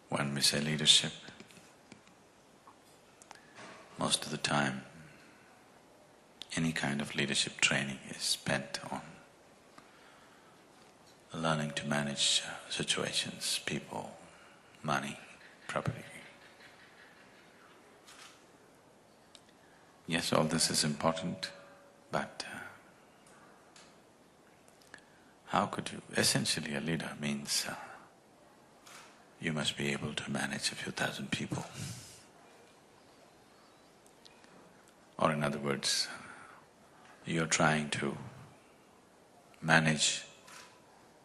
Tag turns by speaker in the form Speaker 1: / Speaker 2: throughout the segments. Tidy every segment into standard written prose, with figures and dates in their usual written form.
Speaker 1: When we say leadership, most of the time, any kind of leadership training is spent on learning to manage situations, people, money, property. Yes, all this is important, but how could you… Essentially a leader means you must be able to manage a few thousand people. Or in other words, you're trying to manage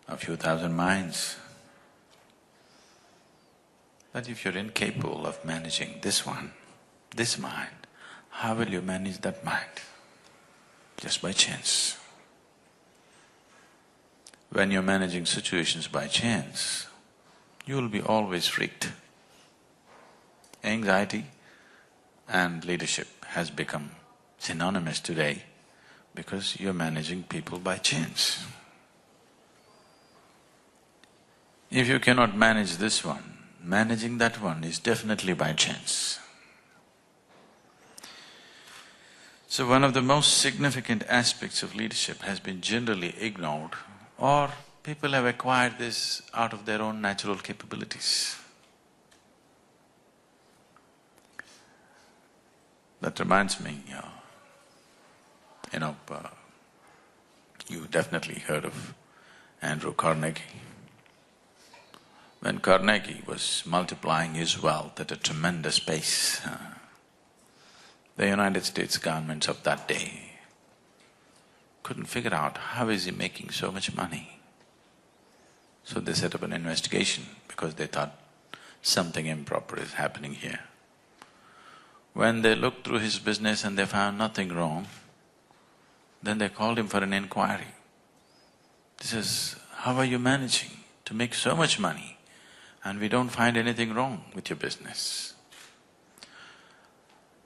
Speaker 1: a few thousand minds. But if you're incapable of managing this one, this mind, how will you manage that mind? Just by chance. When you're managing situations by chance, you will be always freaked. Anxiety and leadership has become synonymous today because you're managing people by chance. If you cannot manage this one, managing that one is definitely by chance. So one of the most significant aspects of leadership has been generally ignored, or people have acquired this out of their own natural capabilities. That reminds me, you definitely heard of Andrew Carnegie. When Carnegie was multiplying his wealth at a tremendous pace, the United States governments of that day couldn't figure out how is he making so much money. So they set up an investigation because they thought something improper is happening here. When they looked through his business and they found nothing wrong, then they called him for an inquiry. This is, how are you managing to make so much money and we don't find anything wrong with your business?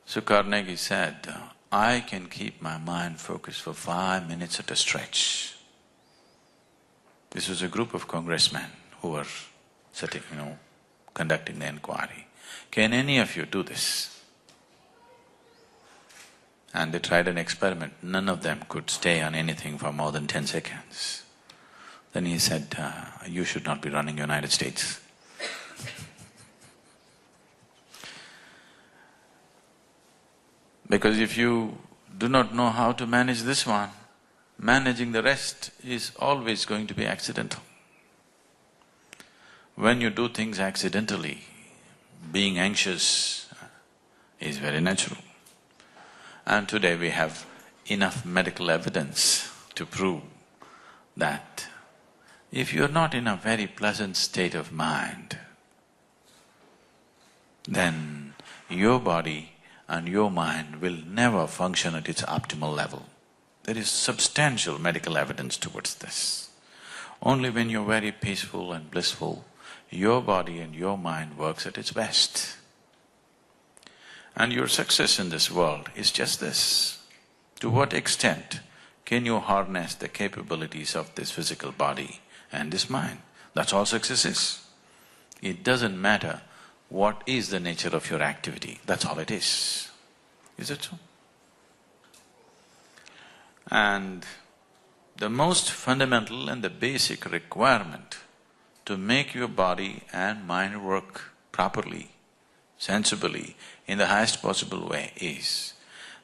Speaker 1: So Carnegie said, I can keep my mind focused for 5 minutes at a stretch. This was a group of congressmen who were sitting, conducting the inquiry. Can any of you do this? And they tried an experiment, none of them could stay on anything for more than 10 seconds. Then he said, you should not be running United States. Because if you do not know how to manage this one, managing the rest is always going to be accidental. When you do things accidentally, being anxious is very natural. And today we have enough medical evidence to prove that if you're not in a very pleasant state of mind, then your body and your mind will never function at its optimal level. There is substantial medical evidence towards this. Only when you're very peaceful and blissful, your body and your mind works at its best. And your success in this world is just this. To what extent can you harness the capabilities of this physical body and this mind? That's all success is. It doesn't matter what is the nature of your activity, that's all it is. Is it so? And the most fundamental and the basic requirement to make your body and mind work properly, sensibly, in the highest possible way is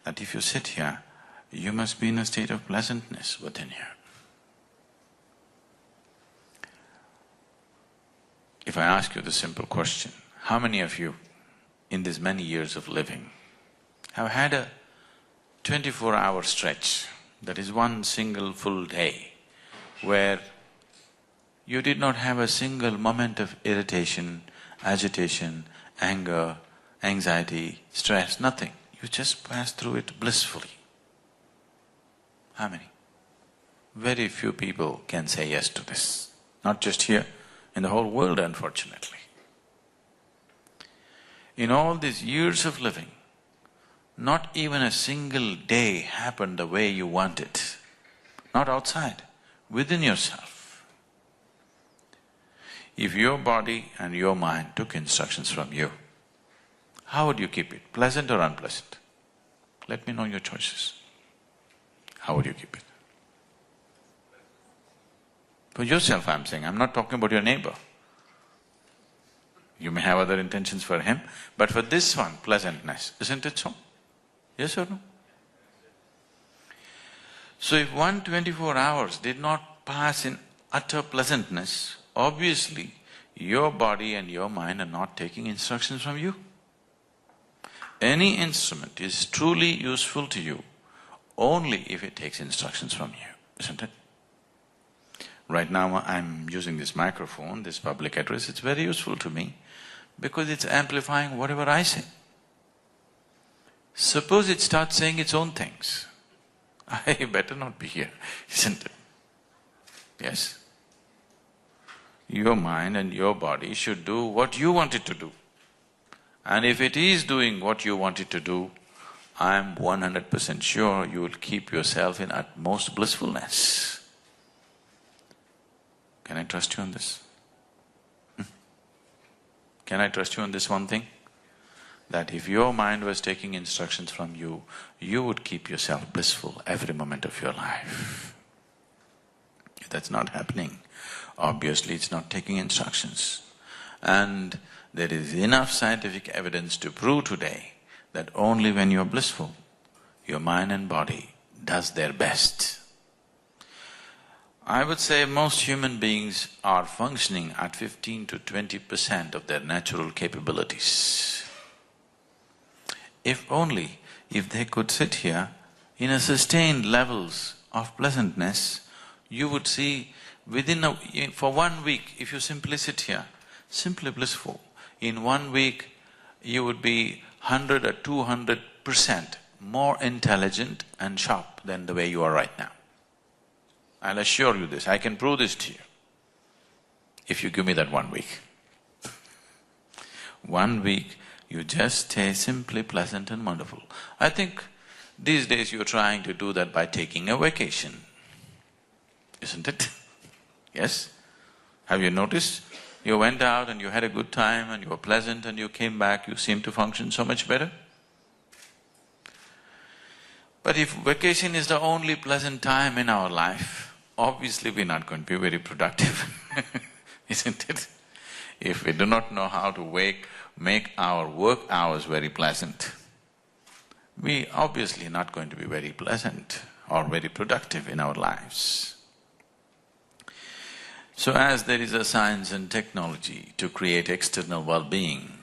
Speaker 1: that if you sit here, you must be in a state of pleasantness within you. If I ask you the simple question, how many of you in these many years of living have had a 24-hour stretch, that is one single full day, where you did not have a single moment of irritation, agitation, anger, anxiety, stress, nothing. You just passed through it blissfully. How many? Very few people can say yes to this. Not just here, in the whole world, unfortunately. In all these years of living, not even a single day happened the way you want it. Not outside, within yourself. If your body and your mind took instructions from you, how would you keep it? Pleasant or unpleasant? Let me know your choices. How would you keep it? For yourself I'm saying, I'm not talking about your neighbor. You may have other intentions for him, but for this one, pleasantness, isn't it so? Yes or no? So if 124 hours did not pass in utter pleasantness, obviously your body and your mind are not taking instructions from you. Any instrument is truly useful to you only if it takes instructions from you, isn't it? Right now I'm using this microphone, this public address, it's very useful to me because it's amplifying whatever I say. Suppose it starts saying its own things, I better not be here, isn't it? Yes? Your mind and your body should do what you want it to do. And if it is doing what you want it to do, I'm 100% sure you will keep yourself in utmost blissfulness. Can I trust you on this? Can I trust you on this one thing? That if your mind was taking instructions from you, you would keep yourself blissful every moment of your life. If that's not happening, obviously it's not taking instructions. And there is enough scientific evidence to prove today that only when you're blissful, your mind and body does their best. I would say most human beings are functioning at 15 to 20% of their natural capabilities. If only, if they could sit here in a sustained levels of pleasantness, you would see for 1 week, if you simply sit here, simply blissful, in 1 week you would be 100 or 200% more intelligent and sharp than the way you are right now. I'll assure you this, I can prove this to you, if you give me that 1 week. 1 week, you just stay simply pleasant and wonderful. I think these days you're trying to do that by taking a vacation, isn't it? Yes? Have you noticed? You went out and you had a good time and you were pleasant and you came back, you seem to function so much better. But if vacation is the only pleasant time in our life, obviously we're not going to be very productive, isn't it? If we do not know how to make our work hours very pleasant, we obviously not going to be very pleasant or very productive in our lives. So as there is a science and technology to create external well-being,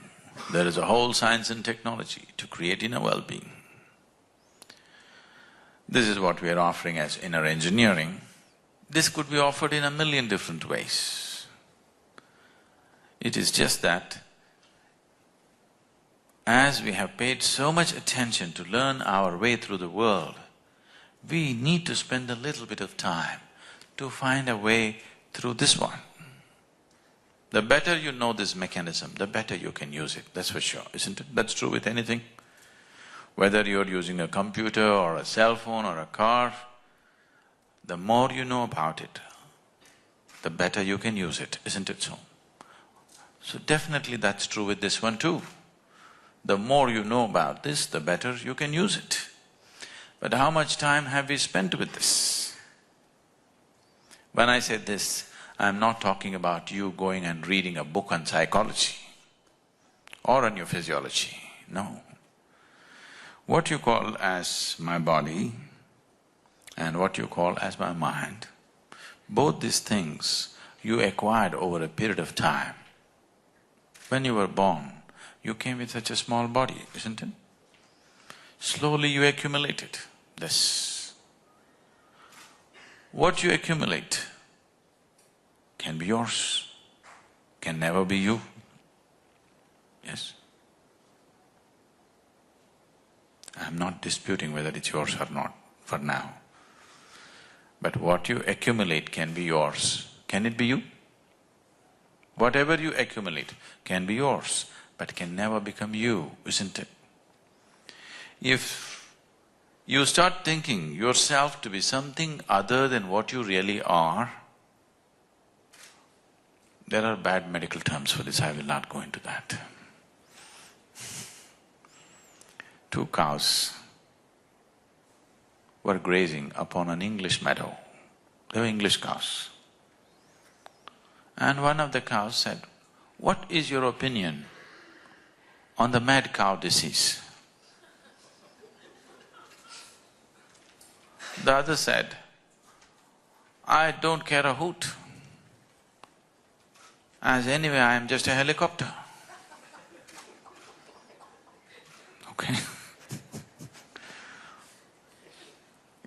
Speaker 1: there is a whole science and technology to create inner well-being. This is what we are offering as inner engineering. This could be offered in a million different ways. It is just that as we have paid so much attention to learn our way through the world, we need to spend a little bit of time to find a way through this one. The better you know this mechanism, the better you can use it, that's for sure, isn't it? That's true with anything. Whether you're using a computer or a cell phone or a car, the more you know about it, the better you can use it, isn't it so? So definitely that's true with this one too. The more you know about this, the better you can use it. But how much time have we spent with this? When I say this, I'm not talking about you going and reading a book on psychology or on your physiology, no. What you call as my body and what you call as my mind, both these things you acquired over a period of time. When you were born, you came with such a small body, isn't it? Slowly you accumulated this. What you accumulate can be yours, can never be you. Yes? I'm not disputing whether it's yours or not for now. But what you accumulate can be yours. Can it be you? Whatever you accumulate can be yours, but can never become you, isn't it? If you start thinking yourself to be something other than what you really are, There are bad medical terms for this, I will not go into that. Two cows were grazing upon an English meadow. They were English cows. And one of the cows said, "What is your opinion on the mad cow disease?" The other said, "I don't care a hoot, as anyway I am just a helicopter." Okay?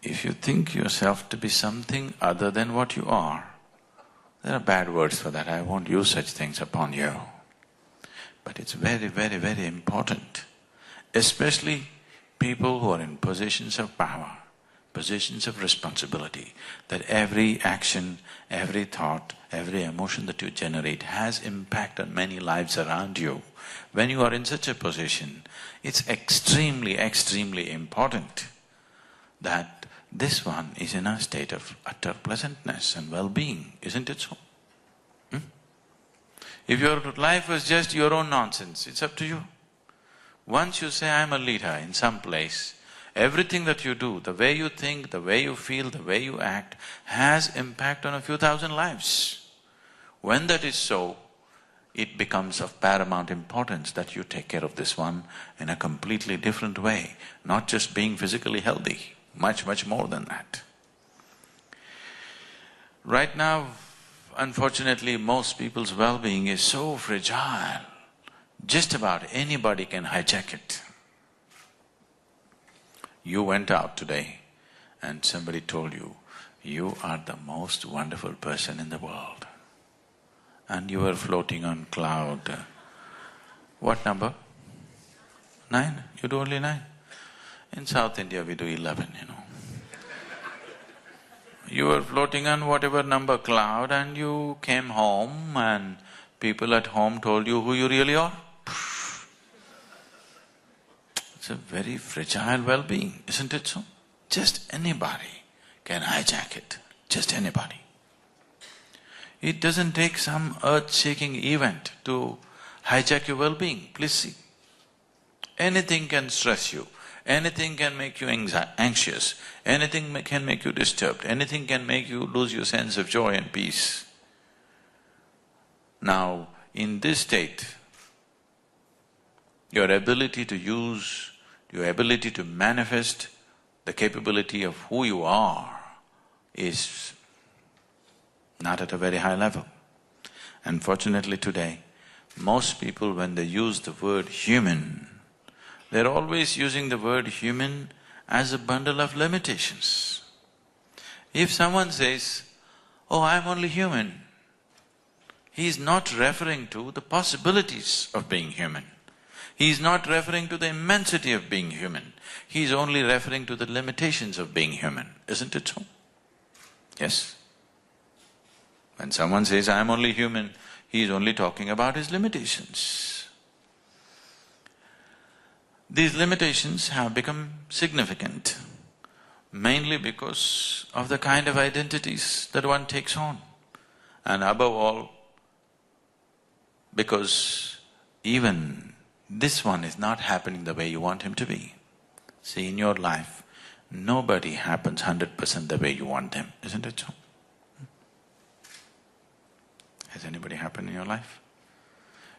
Speaker 1: If you think yourself to be something other than what you are, there are bad words for that, I won't use such things upon you. But it's very, very, very important, especially people who are in positions of power, positions of responsibility, that every action, every thought, every emotion that you generate has impact on many lives around you. When you are in such a position, it's extremely, extremely important that this one is in a state of utter pleasantness and well-being, isn't it so? If your life was just your own nonsense, it's up to you. Once you say, "I'm a leader in some place," everything that you do, the way you think, the way you feel, the way you act, has impact on a few thousand lives. When that is so, it becomes of paramount importance that you take care of this one in a completely different way, not just being physically healthy, much, much more than that. Right now, unfortunately, most people's well-being is so fragile, just about anybody can hijack it. You went out today and somebody told you, "You are the most wonderful person in the world." And you were floating on cloud… What number? 9? You do only 9? In South India we do 11, you know. You were floating on whatever number cloud and you came home and people at home told you who you really are. It's a very fragile well-being, isn't it so? Just anybody can hijack it, just anybody. It doesn't take some earth-shaking event to hijack your well-being, please see. Anything can stress you, anything can make you anxious, anything can make you disturbed, anything can make you lose your sense of joy and peace. Now, in this state, your ability to use, your ability to manifest the capability of who you are is not at a very high level. Unfortunately today, most people when they use the word human, they're always using the word human as a bundle of limitations. If someone says, "Oh, I'm only human," he's not referring to the possibilities of being human. He's not referring to the immensity of being human. He's only referring to the limitations of being human, isn't it so? Yes? When someone says, "I'm only human," he's only talking about his limitations. These limitations have become significant mainly because of the kind of identities that one takes on, and above all, because even this one is not happening the way you want him to be. See, in your life, nobody happens 100% the way you want them, isn't it so? Has anybody happened in your life?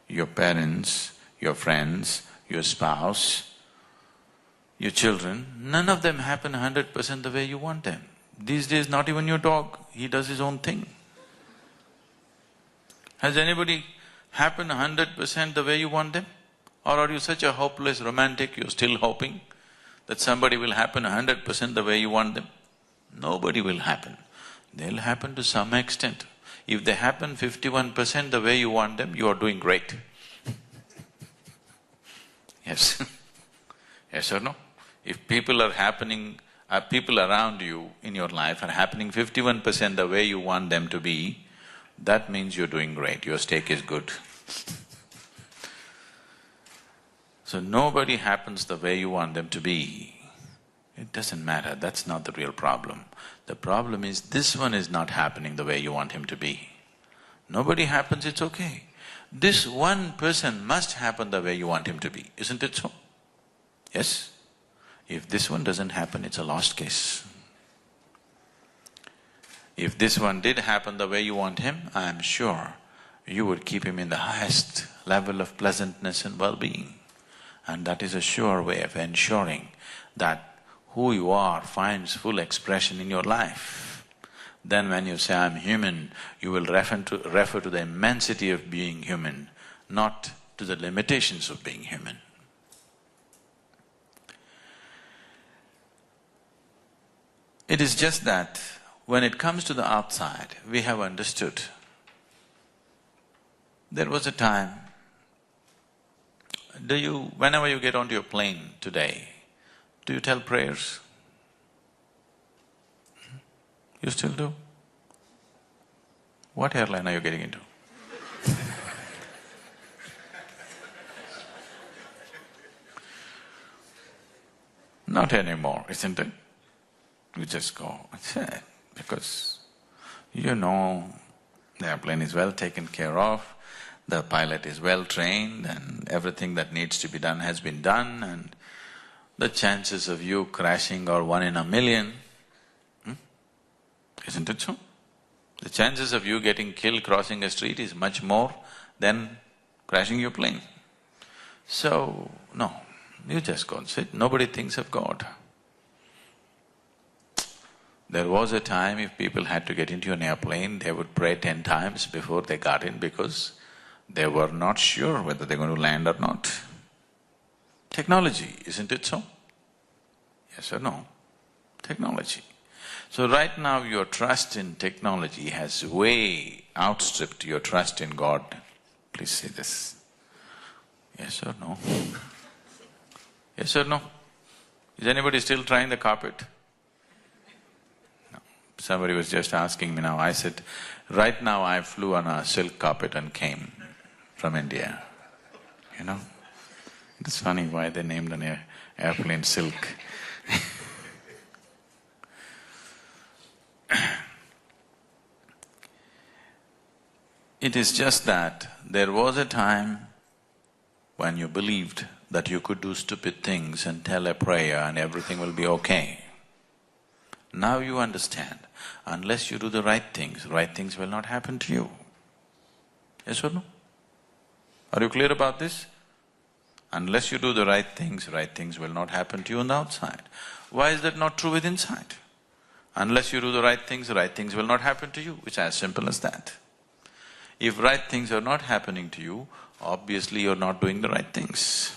Speaker 1: Your parents, your friends, your spouse, your children, none of them happen 100% the way you want them. These days, not even your dog, he does his own thing. Has anybody happened 100% the way you want them? Or are you such a hopeless romantic, you're still hoping that somebody will happen 100% the way you want them? Nobody will happen. They'll happen to some extent. If they happen 51% the way you want them, you are doing great. Yes. Yes or no? If people are happening, people around you in your life are happening 51% the way you want them to be, that means you're doing great, your steak is good. So nobody happens the way you want them to be. It doesn't matter, that's not the real problem. The problem is this one is not happening the way you want him to be. Nobody happens, it's okay. This one person must happen the way you want him to be, isn't it so? Yes? If this one doesn't happen, it's a lost case. If this one did happen the way you want him, I am sure you would keep him in the highest level of pleasantness and well-being. And that is a sure way of ensuring that who you are finds full expression in your life. Then when you say, I'm human, you will refer to the immensity of being human, not to the limitations of being human. It is just that when it comes to the outside, we have understood. There was a time, whenever you get onto your plane today, do you tell prayers? You still do? What airline are you getting into? Not anymore, isn't it? You just go, because you know the airplane is well taken care of, the pilot is well trained and everything that needs to be done has been done, and the chances of you crashing are 1 in a million. Isn't it so? The chances of you getting killed crossing a street is much more than crashing your plane. So, no, you just go and sit, nobody thinks of God. There was a time if people had to get into an airplane, they would pray 10 times before they got in because they were not sure whether they're going to land or not. Technology, isn't it so? Yes or no? Technology. So right now your trust in technology has way outstripped your trust in God. Please say this. Yes or no? Yes or no? Is anybody still trying the carpet? Somebody was just asking me now, I said, right now I flew on a silk carpet and came from India, you know. It's funny why they named an airplane Silk. It is just that there was a time when you believed that you could do stupid things and tell a prayer and everything will be okay. Now you understand, unless you do the right things will not happen to you. Yes or no? Are you clear about this? Unless you do the right things will not happen to you on the outside. Why is that not true with inside? Unless you do the right things will not happen to you. It's as simple as that. If right things are not happening to you, obviously you're not doing the right things.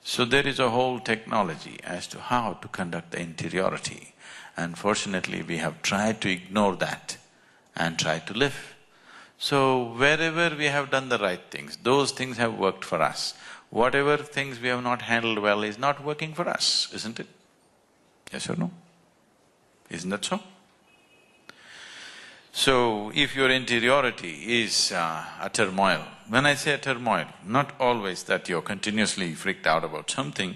Speaker 1: So there is a whole technology as to how to conduct the interiority. Unfortunately, we have tried to ignore that and try to live. So wherever we have done the right things, those things have worked for us. Whatever things we have not handled well is not working for us, isn't it? Yes or no? Isn't that so? So, if your interiority is a turmoil, when I say a turmoil, not always that you're continuously freaked out about something.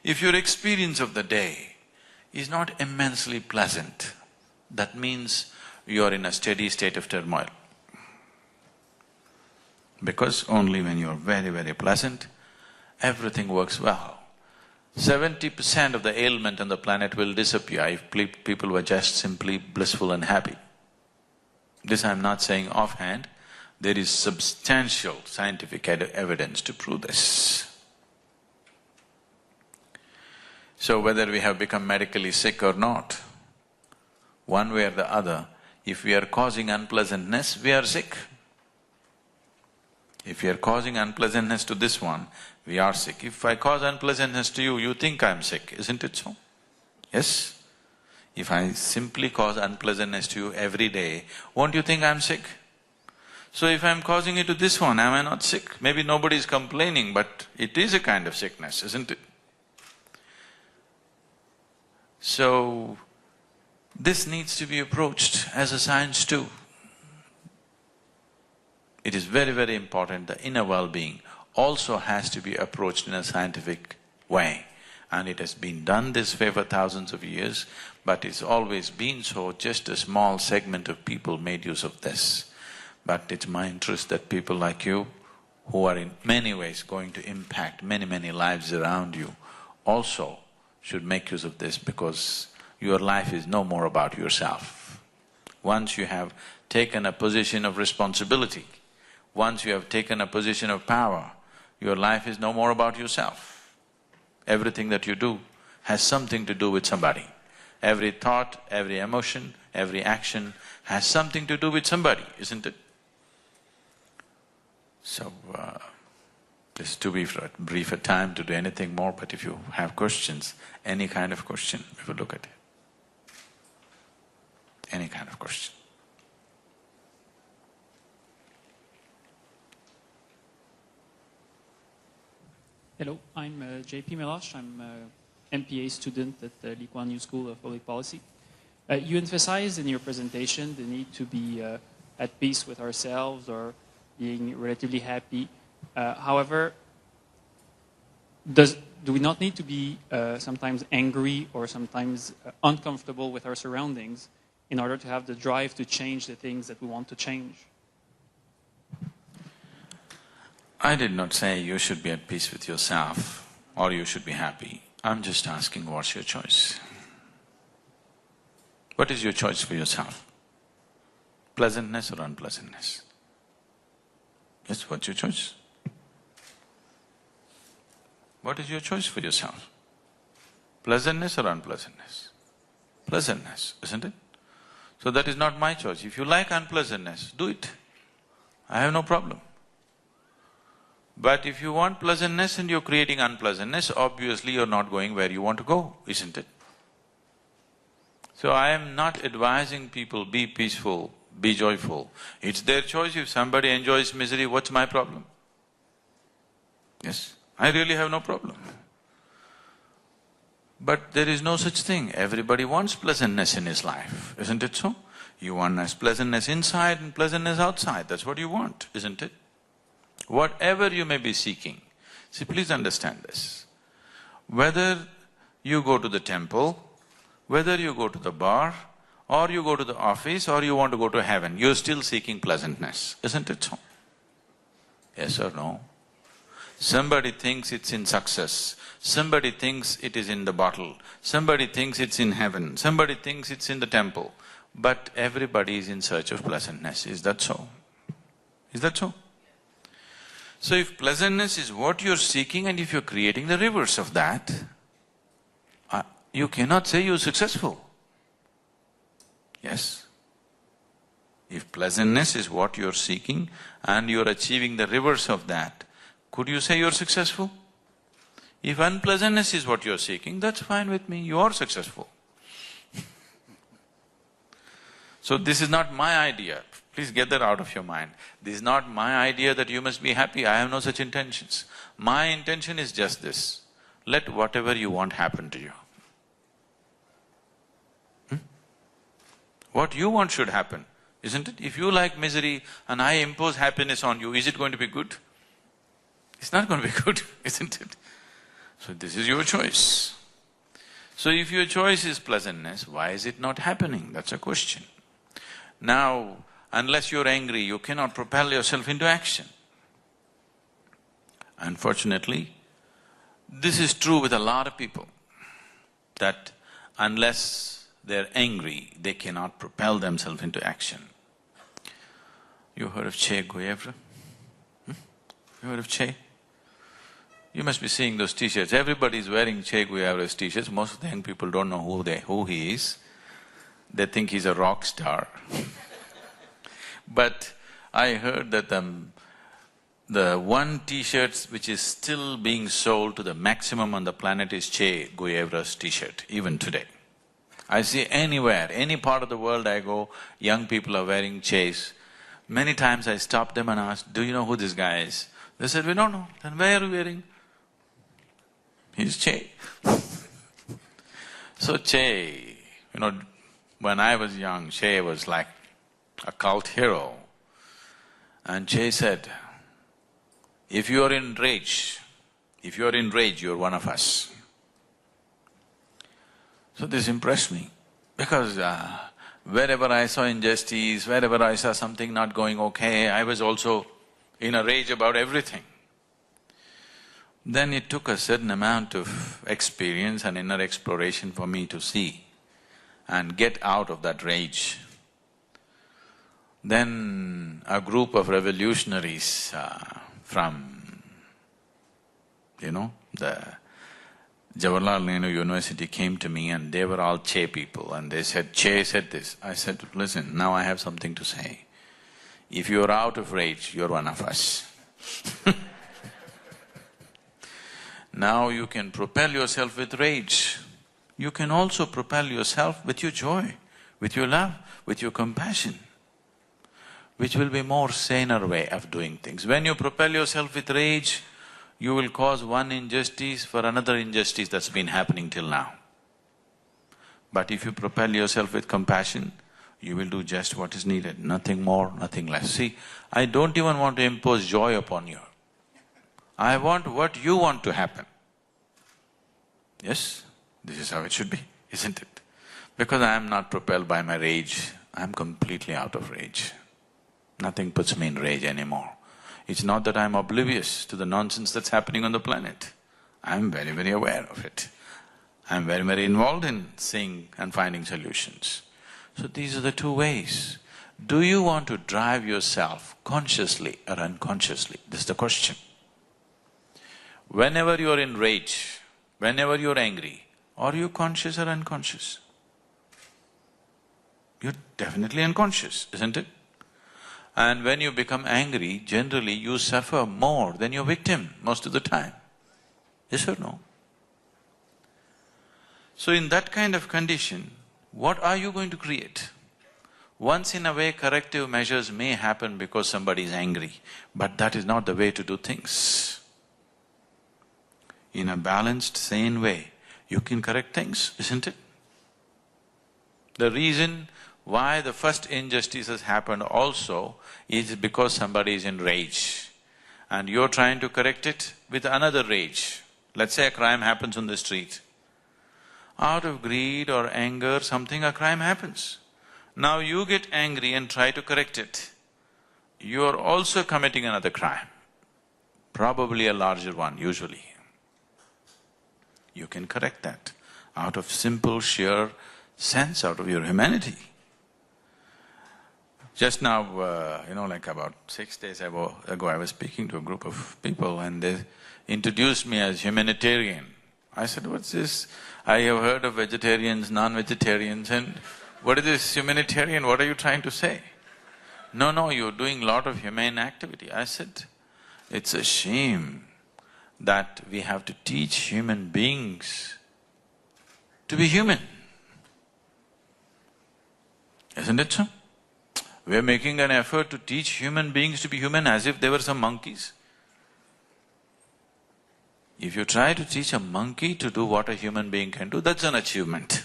Speaker 1: If your experience of the day is not immensely pleasant, that means you're in a steady state of turmoil. Because only when you're very, very pleasant, everything works well. 70% of the ailment on the planet will disappear if people were just simply blissful and happy. This I'm not saying offhand, there is substantial scientific evidence to prove this. So whether we have become medically sick or not, one way or the other, if we are causing unpleasantness, we are sick. If we are causing unpleasantness to this one, we are sick. If I cause unpleasantness to you, you think I'm sick, isn't it so? Yes? If I simply cause unpleasantness to you every day, won't you think I'm sick? So if I'm causing it to this one, am I not sick? Maybe nobody is complaining, but it is a kind of sickness, isn't it? So, this needs to be approached as a science too. It is very, very important, the inner well-being also has to be approached in a scientific way. and it has been done this way for thousands of years, but it's always been so, just a small segment of people made use of this. But it's my interest that people like you, who are in many ways going to impact many lives around you, also should make use of this, because your life is no more about yourself. Once you have taken a position of responsibility, once you have taken a position of power, your life is no more about yourself. Everything that you do has something to do with somebody. Every thought, every emotion, every action has something to do with somebody, isn't it? So, this is too brief a time to do anything more, but if you have questions, any kind of question, we will look at it. Any kind of question.
Speaker 2: Hello, I'm J.P. Melosh. I'm an MPA student at the Lee Kuan Yew School of Public Policy. You emphasized in your presentation the need to be at peace with ourselves or being relatively happy. However, do we not need to be sometimes angry or sometimes uncomfortable with our surroundings in order to have the drive to change the things that we want to change?
Speaker 1: I did not say you should be at peace with yourself or you should be happy. I'm just asking, what's your choice? What is your choice for yourself? Pleasantness or unpleasantness? Yes, what's your choice? What is your choice for yourself? Pleasantness or unpleasantness? Pleasantness, isn't it? So that is not my choice. If you like unpleasantness, do it. I have no problem. But if you want pleasantness and you're creating unpleasantness, obviously you're not going where you want to go, isn't it? So I am not advising people, be peaceful, be joyful. It's their choice. If somebody enjoys misery, what's my problem? Yes, I really have no problem. But there is no such thing. Everybody wants pleasantness in his life, isn't it so? You want nice pleasantness inside and pleasantness outside, that's what you want, isn't it? Whatever you may be seeking, see, please understand this. Whether you go to the temple, whether you go to the bar, or you go to the office, or you want to go to heaven, you're still seeking pleasantness, isn't it so? Yes or no? Somebody thinks it's in success, somebody thinks it is in the bottle, somebody thinks it's in heaven, somebody thinks it's in the temple, but everybody is in search of pleasantness. Is that so? Is that so? So if pleasantness is what you're seeking and if you're creating the reverse of that, you cannot say you're successful. Yes? If pleasantness is what you're seeking and you're achieving the reverse of that, could you say you're successful? If unpleasantness is what you're seeking, that's fine with me, you are successful. So this is not my idea. Please get that out of your mind. This is not my idea that you must be happy, I have no such intentions. My intention is just this, let whatever you want happen to you. What you want should happen, isn't it? If you like misery and I impose happiness on you, is it going to be good? It's not going to be good, isn't it? So this is your choice. So if your choice is pleasantness, why is it not happening? That's a question. Now, unless you're angry, you cannot propel yourself into action. Unfortunately, this is true with a lot of people, that unless they're angry, they cannot propel themselves into action. You heard of Che Guevara? You heard of Che? You must be seeing those t-shirts. Everybody is wearing Che Guevara's t-shirts. Most of the young people don't know who he is. They think he's a rock star. But I heard that the one t-shirt which is still being sold to the maximum on the planet is Che Guevara's t-shirt, even today. I see anywhere, any part of the world I go, young people are wearing Che's. Many times I stop them and ask, do you know who this guy is? They said, we don't know. Then why are you wearing? He's Che. So Che, when I was young, Che was like a cult hero. And Che said, if you are in rage, you're one of us. So this impressed me because wherever I saw injustice, wherever I saw something not going okay, I was also in a rage about everything. Then it took a certain amount of experience and inner exploration for me to see and get out of that rage. Then a group of revolutionaries from, the Jawaharlal Nehru University came to me and they were all Che people and they said, Che said this. I said, listen, now I have something to say. If you're out of rage, you're one of us. Now you can propel yourself with rage. You can also propel yourself with your joy, with your love, with your compassion, which will be more saner way of doing things. When you propel yourself with rage, you will cause one injustice for another injustice that's been happening till now. But if you propel yourself with compassion, you will do just what is needed, nothing more, nothing less. See, I don't even want to impose joy upon you. I want what you want to happen. Yes, this is how it should be, isn't it? Because I am not propelled by my rage, I am completely out of rage. Nothing puts me in rage anymore. It's not that I'm oblivious to the nonsense that's happening on the planet. I'm very, very aware of it. I'm very, very involved in seeing and finding solutions. So these are the two ways. Do you want to drive yourself consciously or unconsciously? This is the question. Whenever you're in rage, whenever you're angry, are you conscious or unconscious? You're definitely unconscious, isn't it? And when you become angry, generally you suffer more than your victim most of the time. Yes or no? So in that kind of condition, what are you going to create? Once in a way, corrective measures may happen because somebody is angry, but that is not the way to do things. In a balanced, sane way, you can correct things, isn't it? The reason why the first injustice has happened also is because somebody is in rage and you're trying to correct it with another rage. Let's say a crime happens on the street. Out of greed or anger, a crime happens. Now you get angry and try to correct it. You are also committing another crime, probably a larger one usually. You can correct that out of simple, sheer sense, out of your humanity. Just now, like about 6 days ago, I was speaking to a group of people and they introduced me as humanitarian. I said, what's this? I have heard of vegetarians, non-vegetarians, and what is this humanitarian, what are you trying to say? No, you're doing a lot of humane activity. I said, it's a shame that we have to teach human beings to be human. Isn't it so? We're making an effort to teach human beings to be human as if they were some monkeys. If you try to teach a monkey to do what a human being can do, that's an achievement.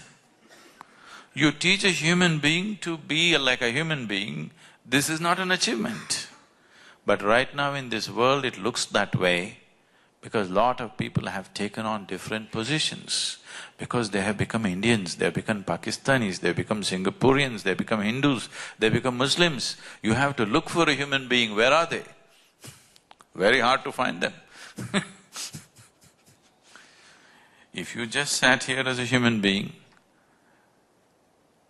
Speaker 1: You teach a human being to be like a human being, this is not an achievement. But right now in this world it looks that way because lot of people have taken on different positions. Because they have become Indians, they have become Pakistanis, they have become Singaporeans, they have become Hindus, they have become Muslims. You have to look for a human being, where are they? Very hard to find them. If you just sat here as a human being,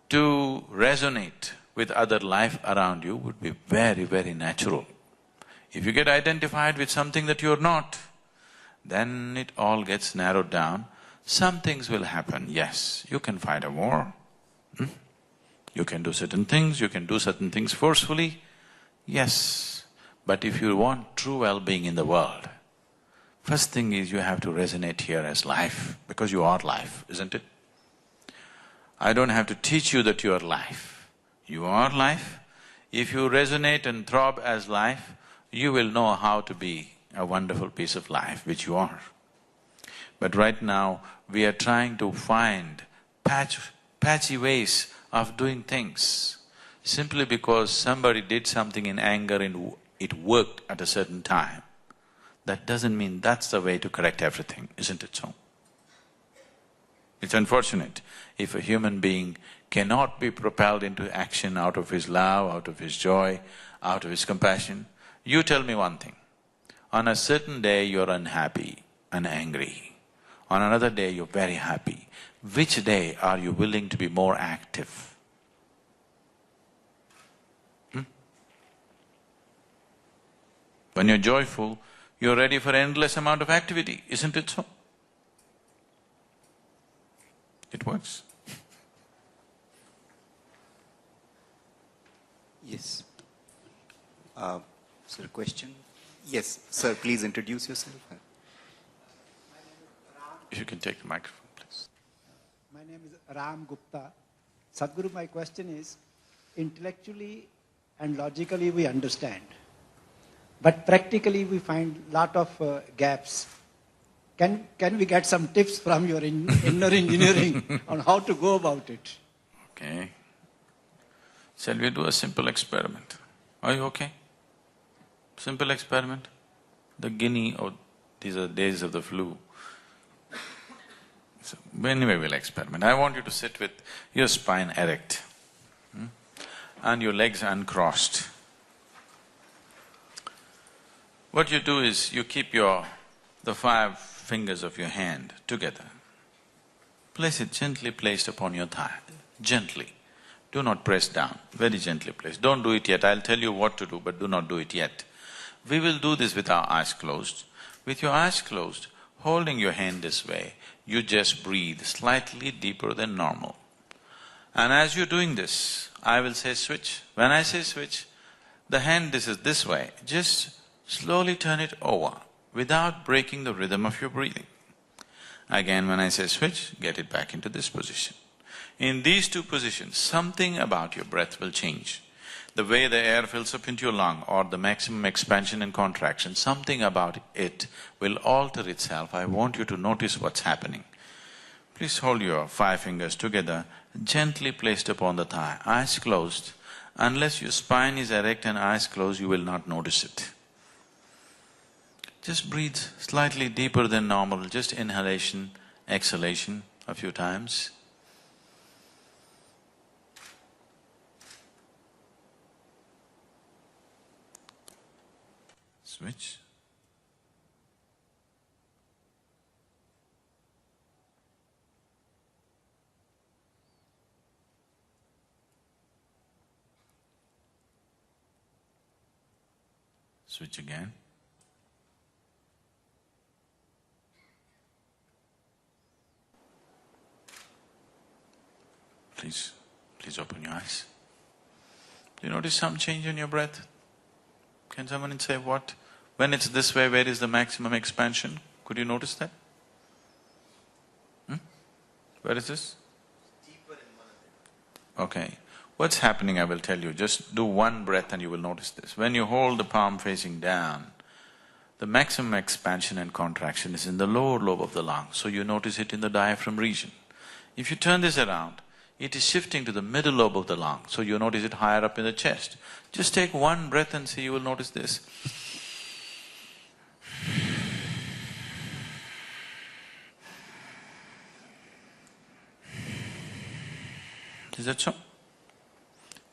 Speaker 1: to resonate with other life around you would be very, very natural. If you get identified with something that you're not, then it all gets narrowed down. Some things will happen, yes, you can fight a war, you can do certain things, you can do certain things forcefully, yes. But if you want true well-being in the world, first thing is you have to resonate here as life, because you are life, isn't it? I don't have to teach you that you are life. You are life. If you resonate and throb as life, you will know how to be a wonderful piece of life, which you are. But right now, we are trying to find patchy ways of doing things simply because somebody did something in anger and it worked at a certain time. That doesn't mean that's the way to correct everything, isn't it so? It's unfortunate if a human being cannot be propelled into action out of his love, out of his joy, out of his compassion. You tell me one thing, on a certain day you're unhappy and angry, on another day you're very happy. Which day are you willing to be more active? When you're joyful, you're ready for endless amount of activity, isn't it so? It works.
Speaker 3: Yes. Sir, question? Yes, sir, please introduce yourself.
Speaker 1: If you can take the microphone, please.
Speaker 4: My name is Ram Gupta. Sadhguru, my question is, intellectually and logically we understand, but practically we find lot of gaps. Can we get some tips from your inner engineering on how to go about it?
Speaker 1: Okay. Shall we do a simple experiment? Are you okay? Simple experiment. The guinea, or these are days of the flu. So anyway, we'll experiment. I want you to sit with your spine erect, and your legs uncrossed. What you do is you keep the 5 fingers of your hand together. Place it gently placed upon your thigh, gently. Do not press down, very gently placed. Don't do it yet, I'll tell you what to do, but do not do it yet. We will do this with our eyes closed. With your eyes closed, holding your hand this way, you just breathe slightly deeper than normal. And as you're doing this, I will say switch. When I say switch, the hand this is this way, just slowly turn it over without breaking the rhythm of your breathing. Again, when I say switch, get it back into this position. In these 2 positions, something about your breath will change. The way the air fills up into your lung or the maximum expansion and contraction, something about it will alter itself. I want you to notice what's happening. Please hold your 5 fingers together, gently placed upon the thigh, eyes closed. Unless your spine is erect and eyes closed, you will not notice it. Just breathe slightly deeper than normal, just inhalation, exhalation a few times. Switch. Switch again. Please open your eyes. Do you notice some change in your breath? Can someone say what? When it's this way, where is the maximum expansion? Could you notice that? Where is this?
Speaker 3: Deeper in one of them.
Speaker 1: Okay. What's happening, I will tell you. Just do one breath and you will notice this. When you hold the palm facing down, the maximum expansion and contraction is in the lower lobe of the lung, so you notice it in the diaphragm region. If you turn this around, it is shifting to the middle lobe of the lung, so you notice it higher up in the chest. Just take one breath and see, you will notice this. Is that so?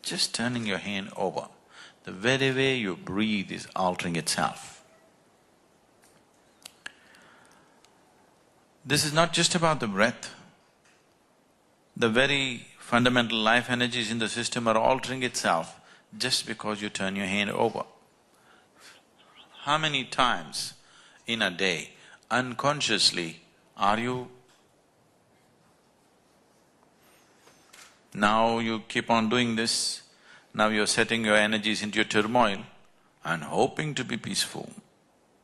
Speaker 1: Just turning your hand over, the very way you breathe is altering itself. This is not just about the breath. The very fundamental life energies in the system are altering itself just because you turn your hand over. How many times in a day, unconsciously, are you… Now you keep on doing this, now you're setting your energies into your turmoil and hoping to be peaceful.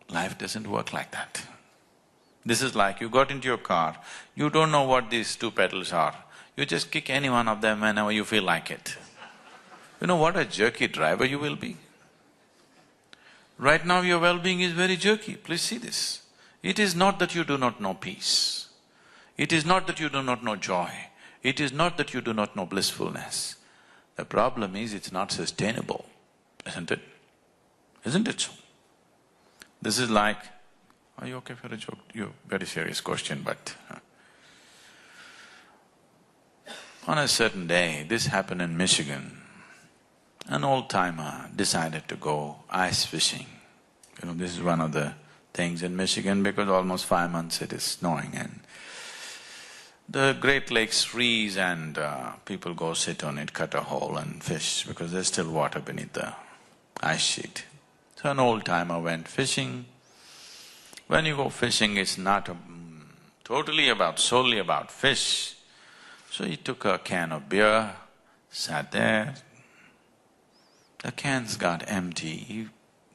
Speaker 1: Life doesn't work like that. This is like you got into your car, you don't know what these 2 pedals are. You just kick any one of them whenever you feel like it. You know what a jerky driver you will be? Right now your well-being is very jerky, please see this. It is not that you do not know peace. It is not that you do not know joy. It is not that you do not know blissfulness. The problem is it's not sustainable, isn't it? Isn't it so? This is like… Are you okay for a joke? Very serious question, but… On a certain day, this happened in Michigan. An old-timer decided to go ice fishing. This is one of the things in Michigan because almost 5 months it is snowing and the Great Lakes freeze and people go sit on it, cut a hole and fish because there's still water beneath the ice sheet. So an old-timer went fishing. When you go fishing, it's not solely about fish. So he took a can of beer, sat there. The cans got empty.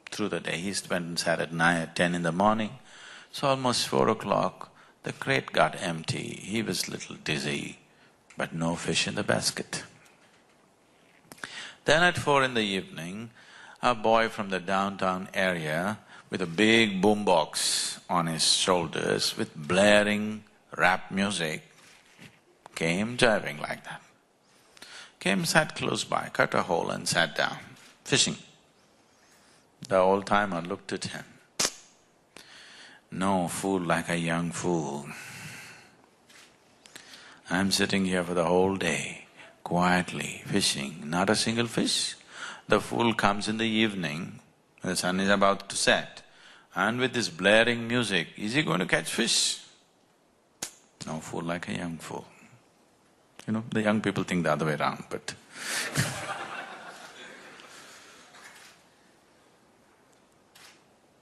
Speaker 1: Through the day, he went and sat at 9, 10 in the morning. So almost 4 o'clock, the crate got empty. He was a little dizzy, but no fish in the basket. Then at 4 in the evening, a boy from the downtown area with a big boombox on his shoulders with blaring rap music came driving like that. Came, sat close by, cut a hole and sat down, fishing. The old-timer looked at him. No fool like a young fool. I'm sitting here for the whole day, quietly fishing, not a single fish. The fool comes in the evening, the sun is about to set, and with this blaring music, is he going to catch fish? No fool like a young fool. The young people think the other way around, but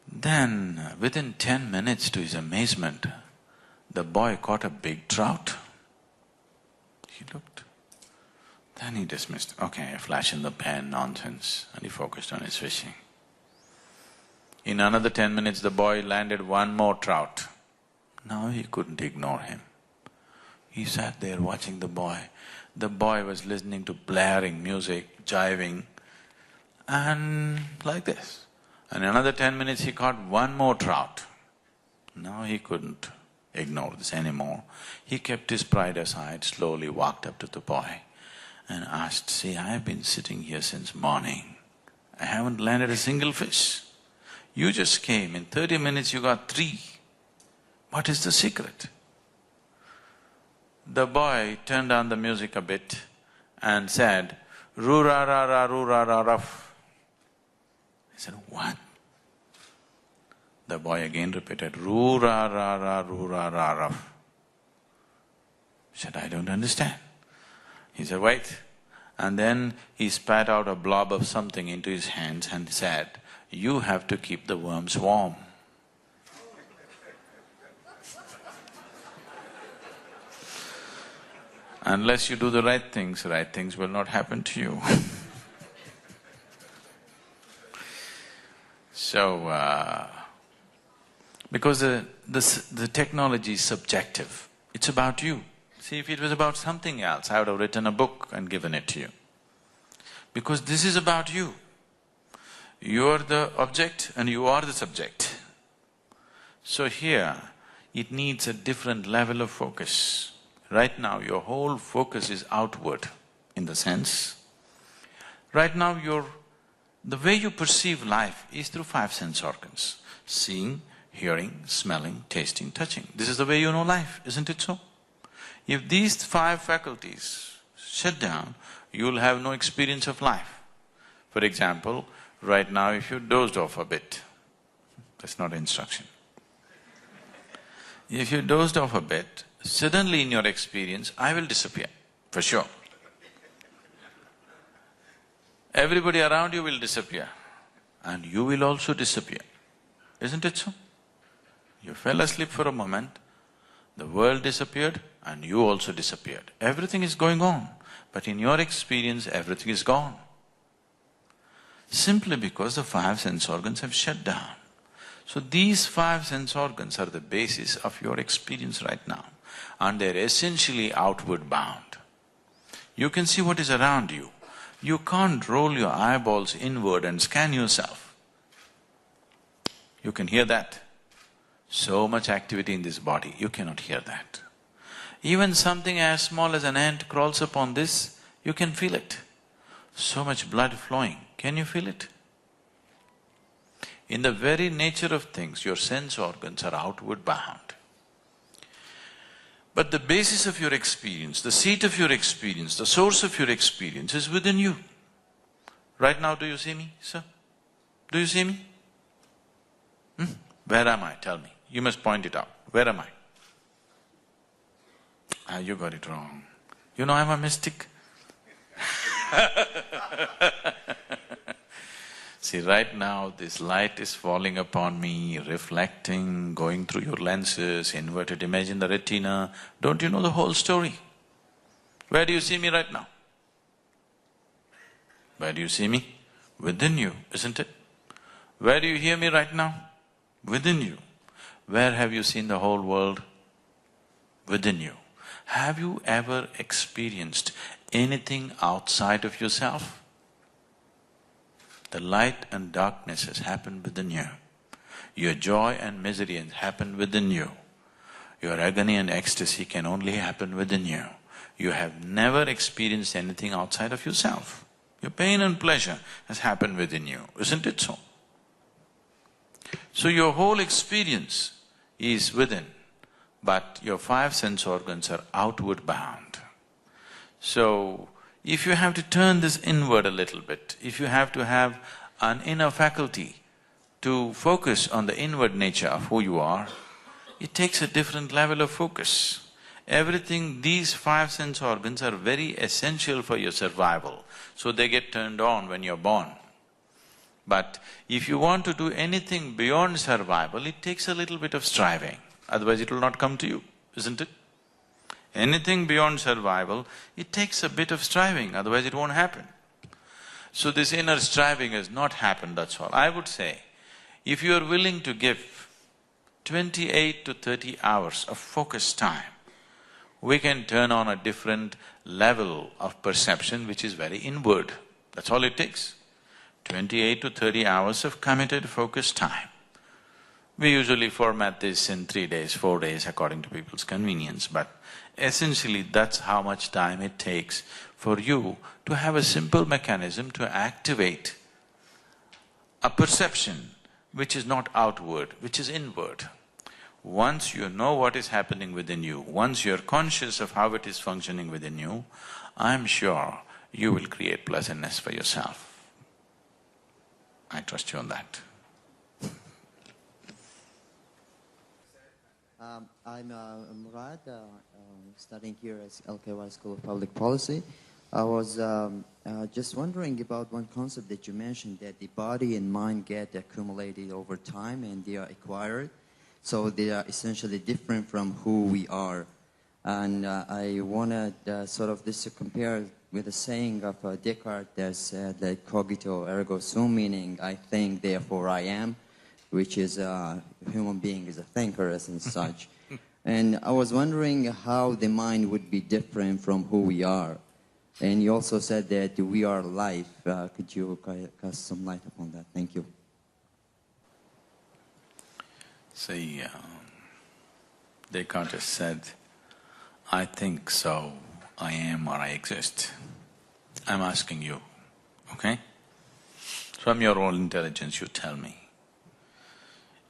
Speaker 1: Then, within 10 minutes, to his amazement, the boy caught a big trout. He looked. Then he dismissed, okay, a flash in the pan, nonsense, and he focused on his fishing. In another 10 minutes, the boy landed one more trout. Now he couldn't ignore him. He sat there watching the boy. The boy was listening to blaring music, jiving, and like this. And in another 10 minutes he caught one more trout. Now he couldn't ignore this anymore. He kept his pride aside, slowly walked up to the boy and asked, see, I've been sitting here since morning. I haven't landed a single fish. You just came, in 30 minutes you got 3. What is the secret? The boy turned down the music a bit and said, roo-ra-ra-ra, roo-ra-ra-ruff. I said, what? The boy again repeated, roo-ra-ra-ra, roo-ra-ra-ruff. I said, I don't understand. He said, wait. And then he spat out a blob of something into his hands and said, you have to keep the worms warm. Unless you do the right things will not happen to you. So, because the technology is subjective, it's about you. See, if it was about something else, I would have written a book and given it to you. Because this is about you. You are the object and you are the subject. So here, it needs a different level of focus. Right now, your whole focus is outward, in the sense, right now the way you perceive life is through 5 sense organs: seeing, hearing, smelling, tasting, touching. This is the way you know life, isn't it so? If these 5 faculties shut down, you'll have no experience of life. For example, right now if you dozed off a bit, that's not instruction. If you dozed off a bit, suddenly in your experience, I will disappear, for sure. Everybody around you will disappear and you will also disappear, isn't it so? You fell asleep for a moment, the world disappeared and you also disappeared. Everything is going on, but in your experience, everything is gone. Simply because the 5 sense organs have shut down. So these 5 sense organs are the basis of your experience right now, and they're essentially outward bound. You can see what is around you. You can't roll your eyeballs inward and scan yourself. You can hear that. So much activity in this body, you cannot hear that. Even something as small as an ant crawls upon this, you can feel it. So much blood flowing, can you feel it? In the very nature of things, your sense organs are outward bound. But the basis of your experience, the seat of your experience, the source of your experience is within you. Right now, do you see me, sir? Do you see me? Where am I? Tell me. You must point it out. Where am I? Ah, you got it wrong. You know I'm a mystic. See, right now this light is falling upon me, reflecting, going through your lenses, inverted image in the retina. Don't you know the whole story? Where do you see me right now? Where do you see me? Within you, isn't it? Where do you hear me right now? Within you. Where have you seen the whole world? Within you. Have you ever experienced anything outside of yourself? The light and darkness has happened within you. Your joy and misery has happened within you. Your agony and ecstasy can only happen within you. You have never experienced anything outside of yourself. Your pain and pleasure has happened within you, isn't it so? So your whole experience is within, but your five sense organs are outward bound. So, if you have to turn this inward a little bit, if you have to have an inner faculty to focus on the inward nature of who you are, it takes a different level of focus. Everything, these five sense organs are very essential for your survival, so they get turned on when you're born. But if you want to do anything beyond survival, it takes a little bit of striving, otherwise it will not come to you, isn't it? Anything beyond survival, it takes a bit of striving, otherwise it won't happen. So this inner striving has not happened, that's all. I would say, if you are willing to give 28 to 30 hours of focused time, we can turn on a different level of perception which is very inward. That's all it takes. 28 to 30 hours of committed, focused time. We usually format this in 3 days, 4 days according to people's convenience, but essentially that's how much time it takes for you to have a simple mechanism to activate a perception which is not outward, which is inward. Once you know what is happening within you, once you're conscious of how it is functioning within you, I'm sure you will create pleasantness for yourself. I trust you on that.
Speaker 5: I'm Murad, studying here at LKY School of Public Policy. I was just wondering about one concept that you mentioned, that the body and mind get accumulated over time and they are acquired. So they are essentially different from who we are. And I wanted sort of this to compare with the saying of Descartes that said that cogito ergo sum, meaning I think, therefore I am, which is a human being is a thinker as and such. And I was wondering how the mind would be different from who we are. And you also said that we are life. Could you cast some light upon that? Thank you.
Speaker 1: See, Descartes said, I think so, I am or I exist. I'm asking you, okay? From your own intelligence, you tell me.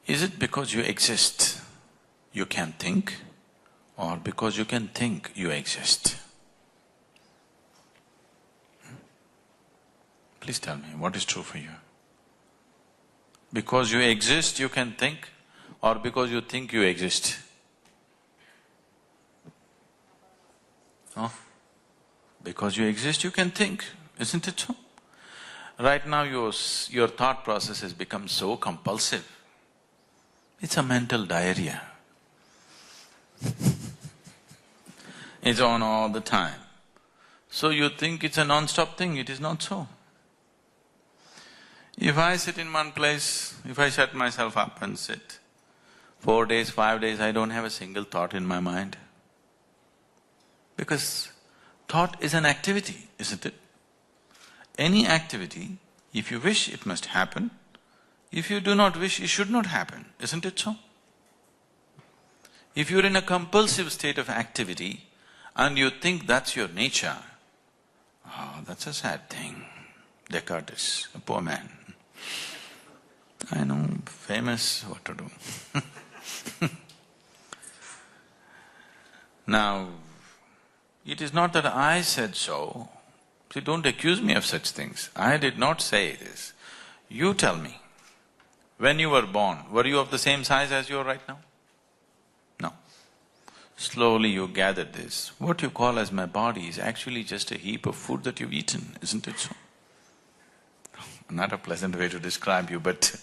Speaker 1: Is it because you exist, you can think, or because you can think, you exist? Please tell me, what is true for you? Because you exist, you can think, or because you think you exist? Huh? Because you exist, you can think, isn't it so? Right now your thought process has become so compulsive. It's a mental diarrhea. It's on all the time. So you think it's a non-stop thing, it is not so. If I sit in one place, if I shut myself up and sit, 4 days, 5 days, I don't have a single thought in my mind. Because thought is an activity, isn't it? Any activity, if you wish, it must happen. If you do not wish, it should not happen, isn't it so? If you're in a compulsive state of activity and you think that's your nature, oh, that's a sad thing. Descartes is a poor man. I know, famous, what to do. Now, it is not that I said so. See, don't accuse me of such things. I did not say this. You tell me, when you were born, were you of the same size as you are right now? No. Slowly you gathered this. What you call as my body is actually just a heap of food that you've eaten, isn't it so? Not a pleasant way to describe you, but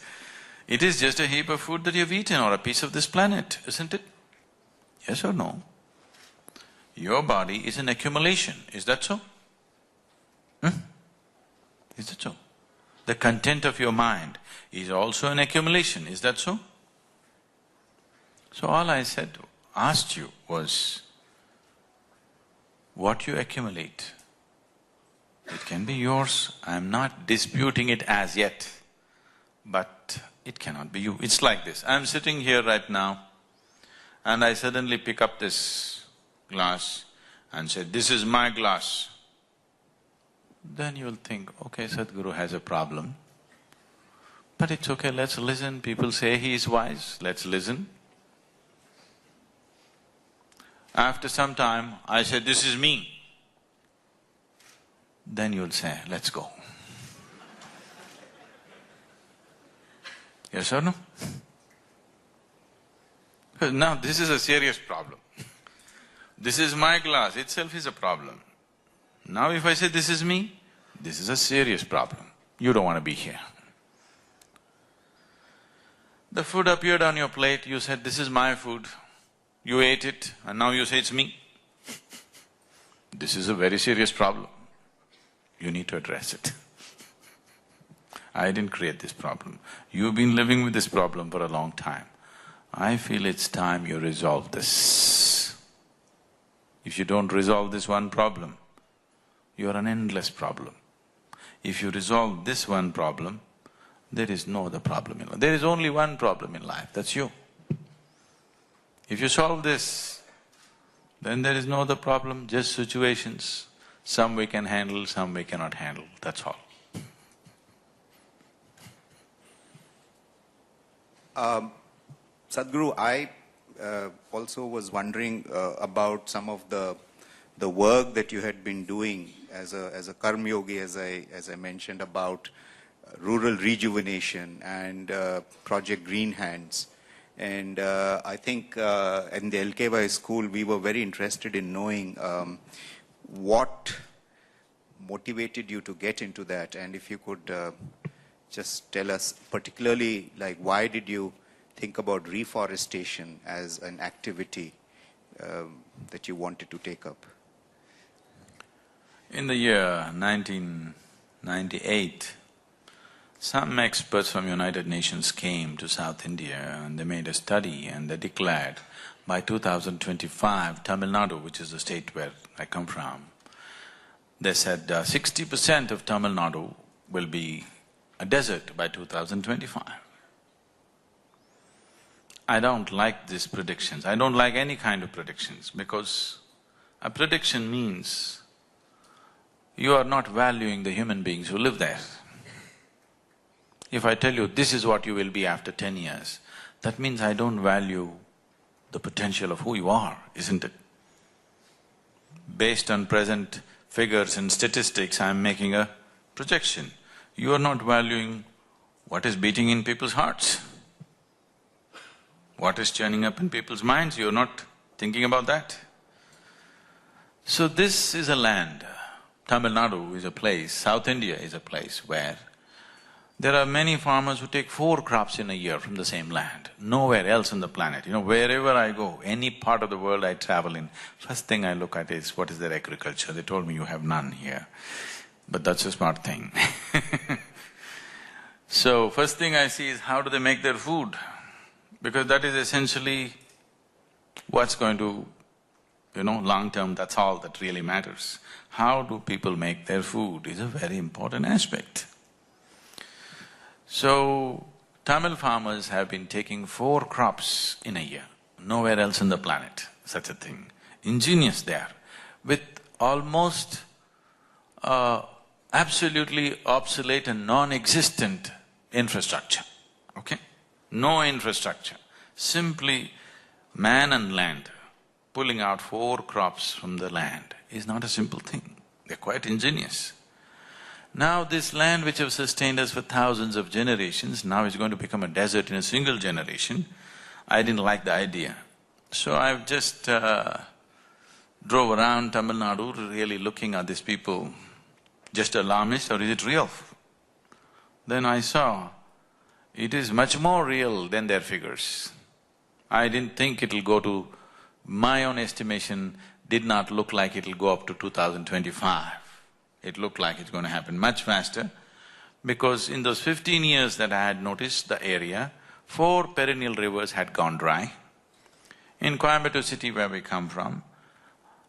Speaker 1: it is just a heap of food that you've eaten or a piece of this planet, isn't it? Yes or no? Your body is an accumulation, is that so? Is that so? The content of your mind is also an accumulation, is that so? So all I asked you was, what you accumulate, it can be yours, I'm not disputing it as yet, but it cannot be you. It's like this, I'm sitting here right now and I suddenly pick up this glass and say, this is my glass. Then you'll think, okay, Sadhguru has a problem, but it's okay, let's listen. People say he is wise, let's listen. After some time, I said, this is me. Then you'll say, let's go. Yes or no? Because now this is a serious problem. This is my glass itself is a problem. Now if I say this is me, this is a serious problem. You don't want to be here. The food appeared on your plate, you said, this is my food. You ate it and now you say it's me. This is a very serious problem. You need to address it. I didn't create this problem. You've been living with this problem for a long time. I feel it's time you resolve this. If you don't resolve this one problem, you're an endless problem. If you resolve this one problem, there is no other problem in life. There is only one problem in life, that's you. If you solve this, then there is no other problem, just situations. Some we can handle, some we cannot handle, that's all.
Speaker 3: Sadhguru, I also was wondering about some of the work that you had been doing as a karma yogi, as I mentioned about rural rejuvenation and Project Green Hands. And I think in the LKY school we were very interested in knowing what motivated you to get into that, and if you could just tell us particularly, like, why did you think about reforestation as an activity that you wanted to take up?
Speaker 1: In the year 1998, some experts from United Nations came to South India and they made a study and they declared by 2025, Tamil Nadu, which is the state where I come from, they said 60% of Tamil Nadu will be a desert by 2025. I don't like these predictions. I don't like any kind of predictions because a prediction means you are not valuing the human beings who live there. If I tell you this is what you will be after 10 years, that means I don't value the potential of who you are, isn't it? Based on present figures and statistics, I'm making a projection. You are not valuing what is beating in people's hearts, what is churning up in people's minds, you're not thinking about that. So this is a land, Tamil Nadu is a place, South India is a place where there are many farmers who take 4 crops in a year from the same land, nowhere else on the planet. You know, wherever I go, any part of the world I travel in, first thing I look at is what is their agriculture. They told me you have none here, but that's a smart thing. So first thing I see is how do they make their food, because that is essentially what's going to, long term, that's all that really matters. How do people make their food is a very important aspect. So, Tamil farmers have been taking 4 crops in a year, nowhere else on the planet, such a thing. Ingenious they are, with almost absolutely obsolete and non-existent infrastructure, okay? No infrastructure, simply man and land. pulling out 4 crops from the land is not a simple thing. They're quite ingenious. Now this land which have sustained us for thousands of generations, now is going to become a desert in a single generation. I didn't like the idea. So I've just drove around Tamil Nadu really looking at these people, just alarmist or is it real? Then I saw it is much more real than their figures. I didn't think it'll go to… my own estimation did not look like it'll go up to 2025. It looked like it's going to happen much faster because in those 15 years that I had noticed the area, 4 perennial rivers had gone dry. In Coimbatore city where we come from,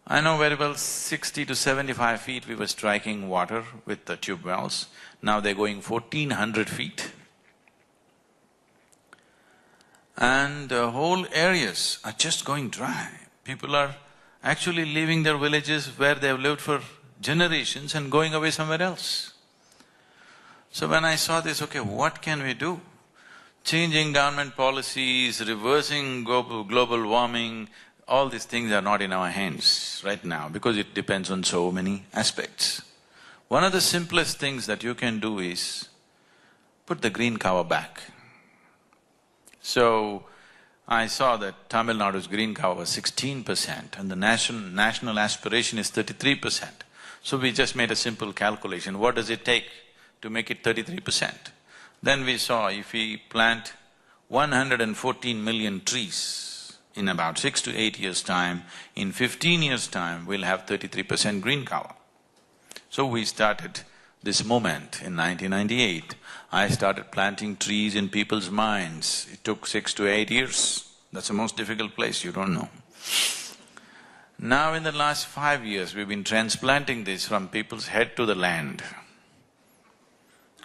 Speaker 1: I know very well 60 to 75 feet we were striking water with the tube wells. Now they're going 1400 feet. And whole areas are just going dry. People are actually leaving their villages where they've lived for generations and going away somewhere else. So when I saw this, okay, what can we do? Changing government policies, reversing global warming, all these things are not in our hands right now because it depends on so many aspects. One of the simplest things that you can do is put the green cover back. So, I saw that Tamil Nadu's green cover was 16% and the national aspiration is 33%. So we just made a simple calculation, what does it take to make it 33%? Then we saw if we plant 114 million trees in about 6 to 8 years' time, in 15 years' time we'll have 33% green cover. So we started this movement in 1998. I started planting trees in people's minds. It took 6 to 8 years. That's the most difficult place, you don't know. Now in the last 5 years, we've been transplanting this from people's head to the land.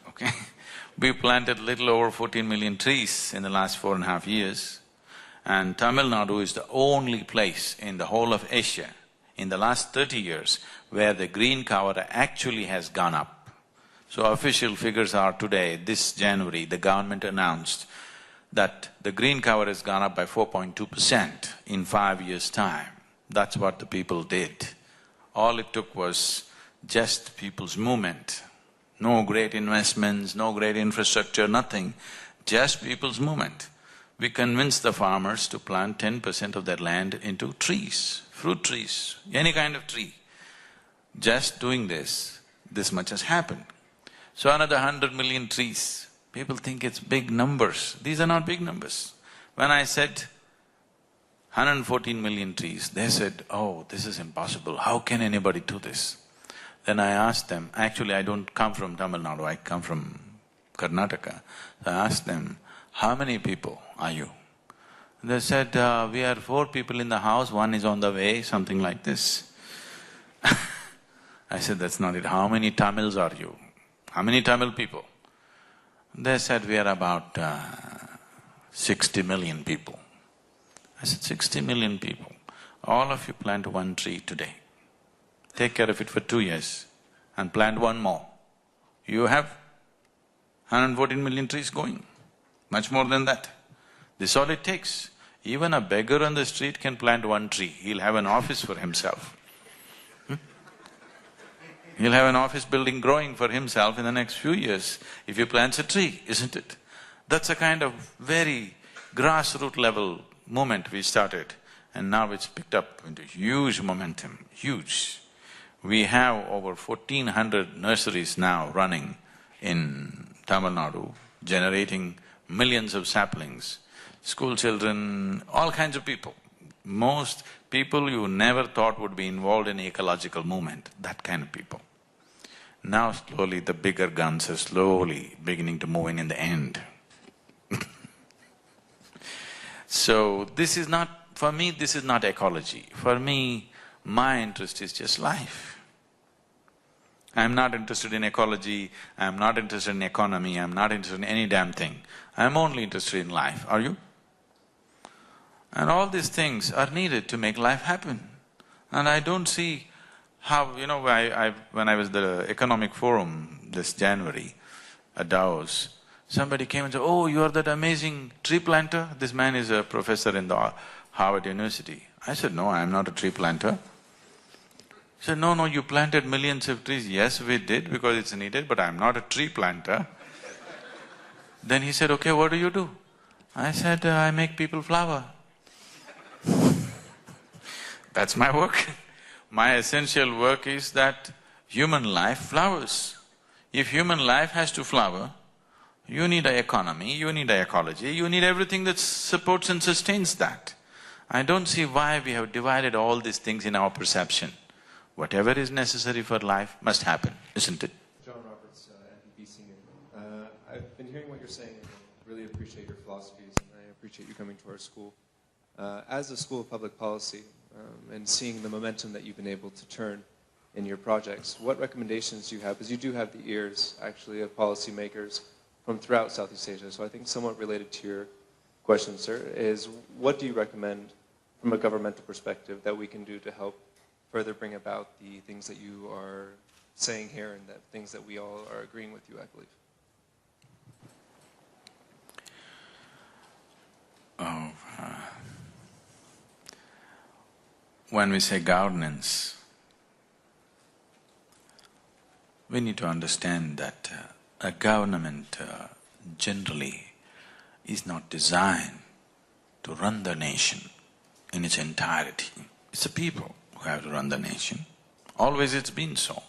Speaker 1: Okay? We planted little over 14 million trees in the last 4.5 years. And Tamil Nadu is the only place in the whole of Asia in the last 30 years where the green cover actually has gone up. So official figures are today, this January, the government announced that the green cover has gone up by 4.2% in 5 years' time. That's what the people did. All it took was just people's movement. No great investments, no great infrastructure, nothing, just people's movement. We convinced the farmers to plant 10% of their land into trees, fruit trees, any kind of tree. Just doing this much has happened. So another 100 million trees, people think it's big numbers. These are not big numbers. When I said 114 million trees, they said, oh, this is impossible, how can anybody do this? Then I asked them, actually I don't come from Tamil Nadu, I come from Karnataka. So I asked them, how many people are you? They said, we are 4 people in the house, 1 is on the way, something like this. I said, that's not it, how many Tamils are you? How many Tamil people? They said, we are about 60 million people. I said, 60 million people, all of you plant 1 tree today. Take care of it for 2 years and plant 1 more. You have 114 million trees going, much more than that. This is all it takes. Even a beggar on the street can plant 1 tree, he'll have an office for himself. He'll have an office building growing for himself in the next few years if he plants a tree, isn't it? That's a kind of very grassroots level movement we started and now it's picked up into huge momentum, huge. We have over 1400 nurseries now running in Tamil Nadu, generating millions of saplings, school children, all kinds of people. Most people you never thought would be involved in ecological movement, that kind of people. Now slowly the bigger guns are slowly beginning to move in the end. So this is not… for me this is not ecology. For me, my interest is just life. I'm not interested in ecology, I'm not interested in economy, I'm not interested in any damn thing. I'm only interested in life, are you? And all these things are needed to make life happen. And I don't see how… when I was at the Economic Forum this January at Davos, somebody came and said, oh, you are that amazing tree planter? This man is a professor in the Harvard University. I said, no, I'm not a tree planter. He said, no, you planted millions of trees. Yes, we did because it's needed, but I'm not a tree planter. Then he said, okay, what do you do? I said, I make people flower. That's my work. My essential work is that human life flowers. If human life has to flower, you need an economy, you need an ecology, you need everything that supports and sustains that. I don't see why we have divided all these things in our perception. Whatever is necessary for life must happen, isn't it?
Speaker 6: John Roberts, MPP Senior. I've been hearing what you're saying and I really appreciate your philosophies and I appreciate you coming to our school. As a School of Public Policy and seeing the momentum that you've been able to turn in your projects, what recommendations do you have? Because you do have the ears, actually, of policymakers from throughout Southeast Asia. So I think somewhat related to your question, sir, is what do you recommend from a governmental perspective that we can do to help further bring about the things that you are saying here and that things that we all are agreeing with you, I believe?
Speaker 1: When we say governance, we need to understand that a government generally is not designed to run the nation in its entirety. It's the people who have to run the nation. Always it's been so.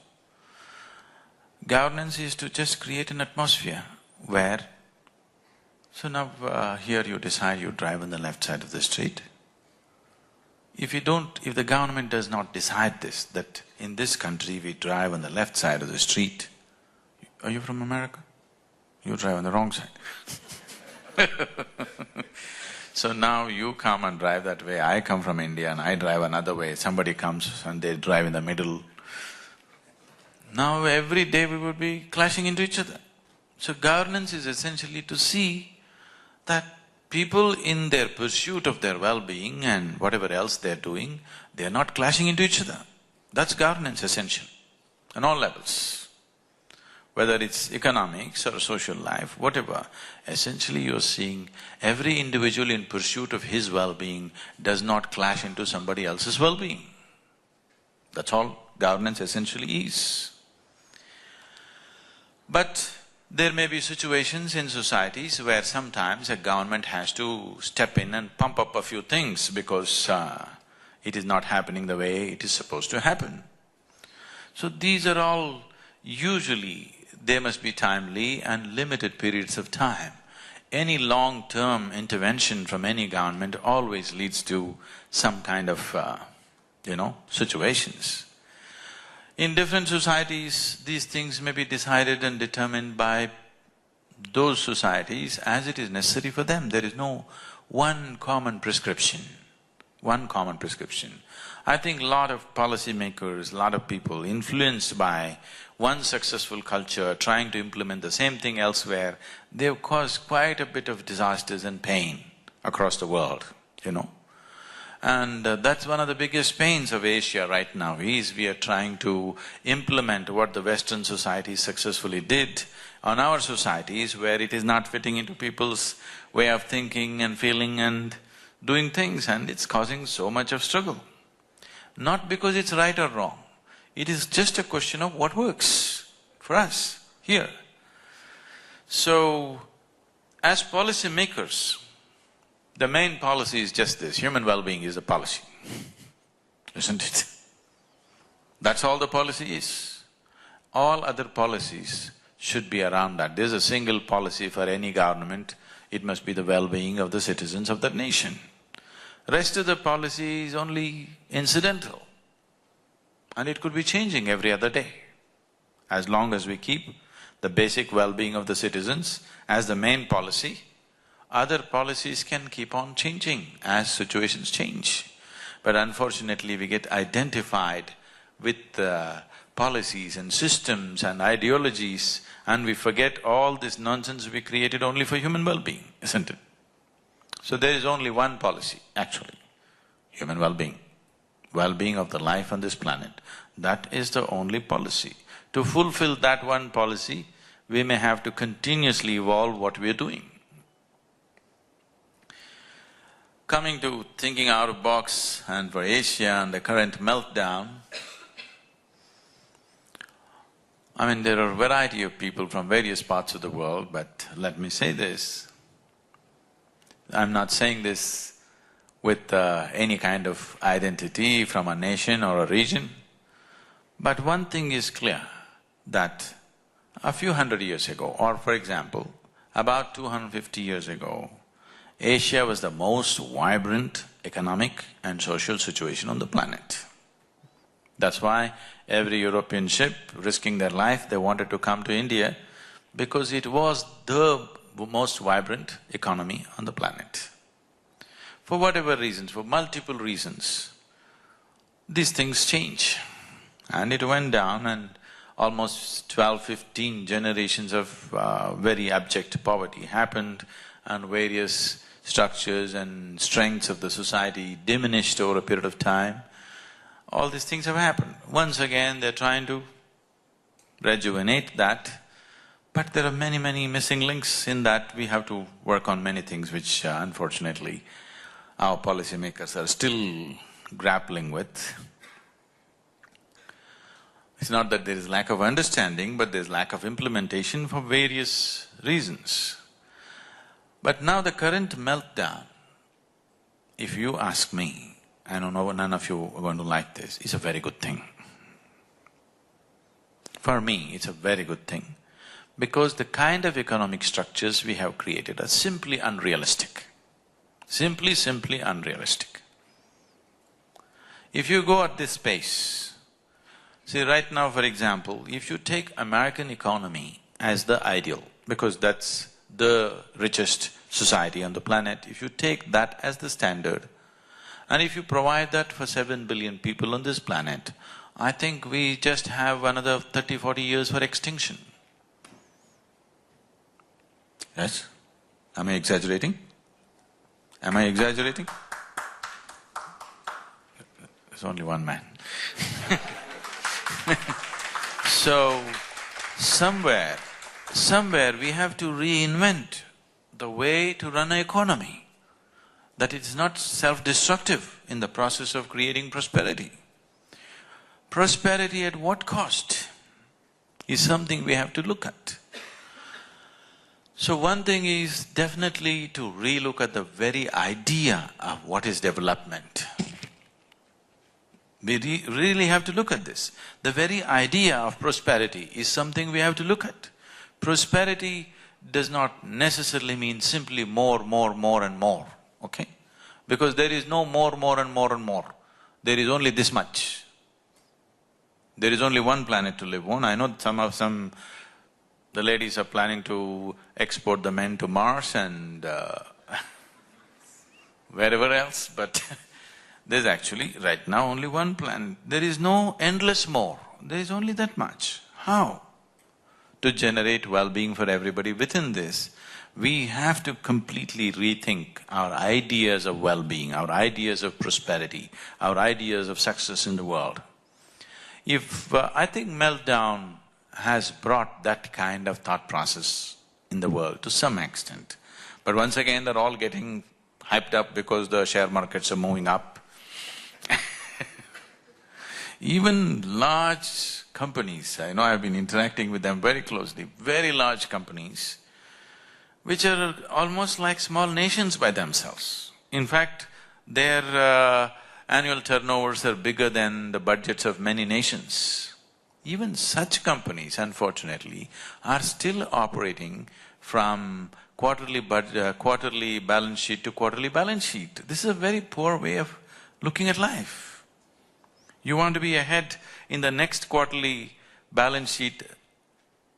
Speaker 1: Governance is to just create an atmosphere where… So now here you decide you drive on the left side of the street. If the government does not decide this, that in this country we drive on the left side of the street… Are you from America? You drive on the wrong side. So now you come and drive that way, I come from India and I drive another way, somebody comes and they drive in the middle. Now every day we would be clashing into each other. So governance is essentially to see that people in their pursuit of their well-being and whatever else they're doing, they're not clashing into each other. That's governance essential, on all levels. Whether it's economics or social life, whatever, essentially you're seeing every individual in pursuit of his well-being does not clash into somebody else's well-being. That's all governance essentially is. But there may be situations in societies where sometimes a government has to step in and pump up a few things because it is not happening the way it is supposed to happen. So these are all usually… they must be timely and limited periods of time. Any long-term intervention from any government always leads to some kind of, situations. In different societies, these things may be decided and determined by those societies as it is necessary for them. There is no one common prescription, I think a lot of policymakers, a lot of people influenced by one successful culture trying to implement the same thing elsewhere, they've caused quite a bit of disasters and pain across the world, And that's one of the biggest pains of Asia right now is we are trying to implement what the Western societies successfully did on our societies where it is not fitting into people's way of thinking and feeling and doing things, and it's causing so much of struggle. Not because it's right or wrong, it is just a question of what works for us here. So, as policy makers, the main policy is just this, human well-being is the policy, isn't it? That's all the policy is. All other policies should be around that. There's a single policy for any government, it must be the well-being of the citizens of that nation. Rest of the policy is only incidental and it could be changing every other day. As long as we keep the basic well-being of the citizens as the main policy, other policies can keep on changing as situations change. But unfortunately, we get identified with policies and systems and ideologies and we forget all this nonsense we created only for human well-being, isn't it? So there is only one policy, actually, human well-being, well-being of the life on this planet. That is the only policy. To fulfill that one policy, we may have to continuously evolve what we are doing. coming to thinking out of box and for Asia and the current meltdown, I mean, there are a variety of people from various parts of the world, but let me say this, I'm not saying this with any kind of identity from a nation or a region, but one thing is clear, that a few hundred years ago, or for example, about 250 years ago, Asia was the most vibrant economic and social situation on the planet. That's why every European ship risking their life, they wanted to come to India because it was the most vibrant economy on the planet. For whatever reasons, for multiple reasons, these things change. And it went down and almost 12, 15 generations of very abject poverty happened and various structures and strengths of the society diminished over a period of time. All these things have happened. Once again, they're trying to rejuvenate that, but there are many, many missing links in that. We have to work on many things which unfortunately our policymakers are still grappling with. It's not that there is lack of understanding, but there's lack of implementation for various reasons. But now the current meltdown, if you ask me, I don't know, none of you are going to like this, it's a very good thing. For me, it's a very good thing, because the kind of economic structures we have created are simply unrealistic. Simply unrealistic. If you go at this pace, see right now for example, if you take American economy as the ideal, because that's the richest society on the planet, if you take that as the standard, and if you provide that for 7 billion people on this planet, I think we just have another 30, 40 years for extinction. Yes? Am I exaggerating? Am I exaggerating? There's only one man. So, somewhere we have to reinvent the way to run an economy, that it's not self-destructive in the process of creating prosperity. Prosperity at what cost is something we have to look at. So one thing is definitely to relook at the very idea of what is development. We really have to look at this. The very idea of prosperity is something we have to look at. Prosperity does not necessarily mean simply more and more, okay? Because there is no more and more. There is only this much. There is only one planet to live on. I know the ladies are planning to export the men to Mars and wherever else, but there's actually right now only one planet. There is no endless more, there is only that much. How? To generate well-being for everybody within this, we have to completely rethink our ideas of well-being, our ideas of prosperity, our ideas of success in the world. I think meltdown has brought that kind of thought process in the world to some extent. But once again, they're all getting hyped up because the share markets are moving up. Even large companies, I know I've been interacting with them very closely, very large companies, which are almost like small nations by themselves. In fact, their annual turnovers are bigger than the budgets of many nations. Even such companies, unfortunately, are still operating from quarterly balance sheet to quarterly balance sheet. This is a very poor way of looking at life. You want to be ahead in the next quarterly balance sheet,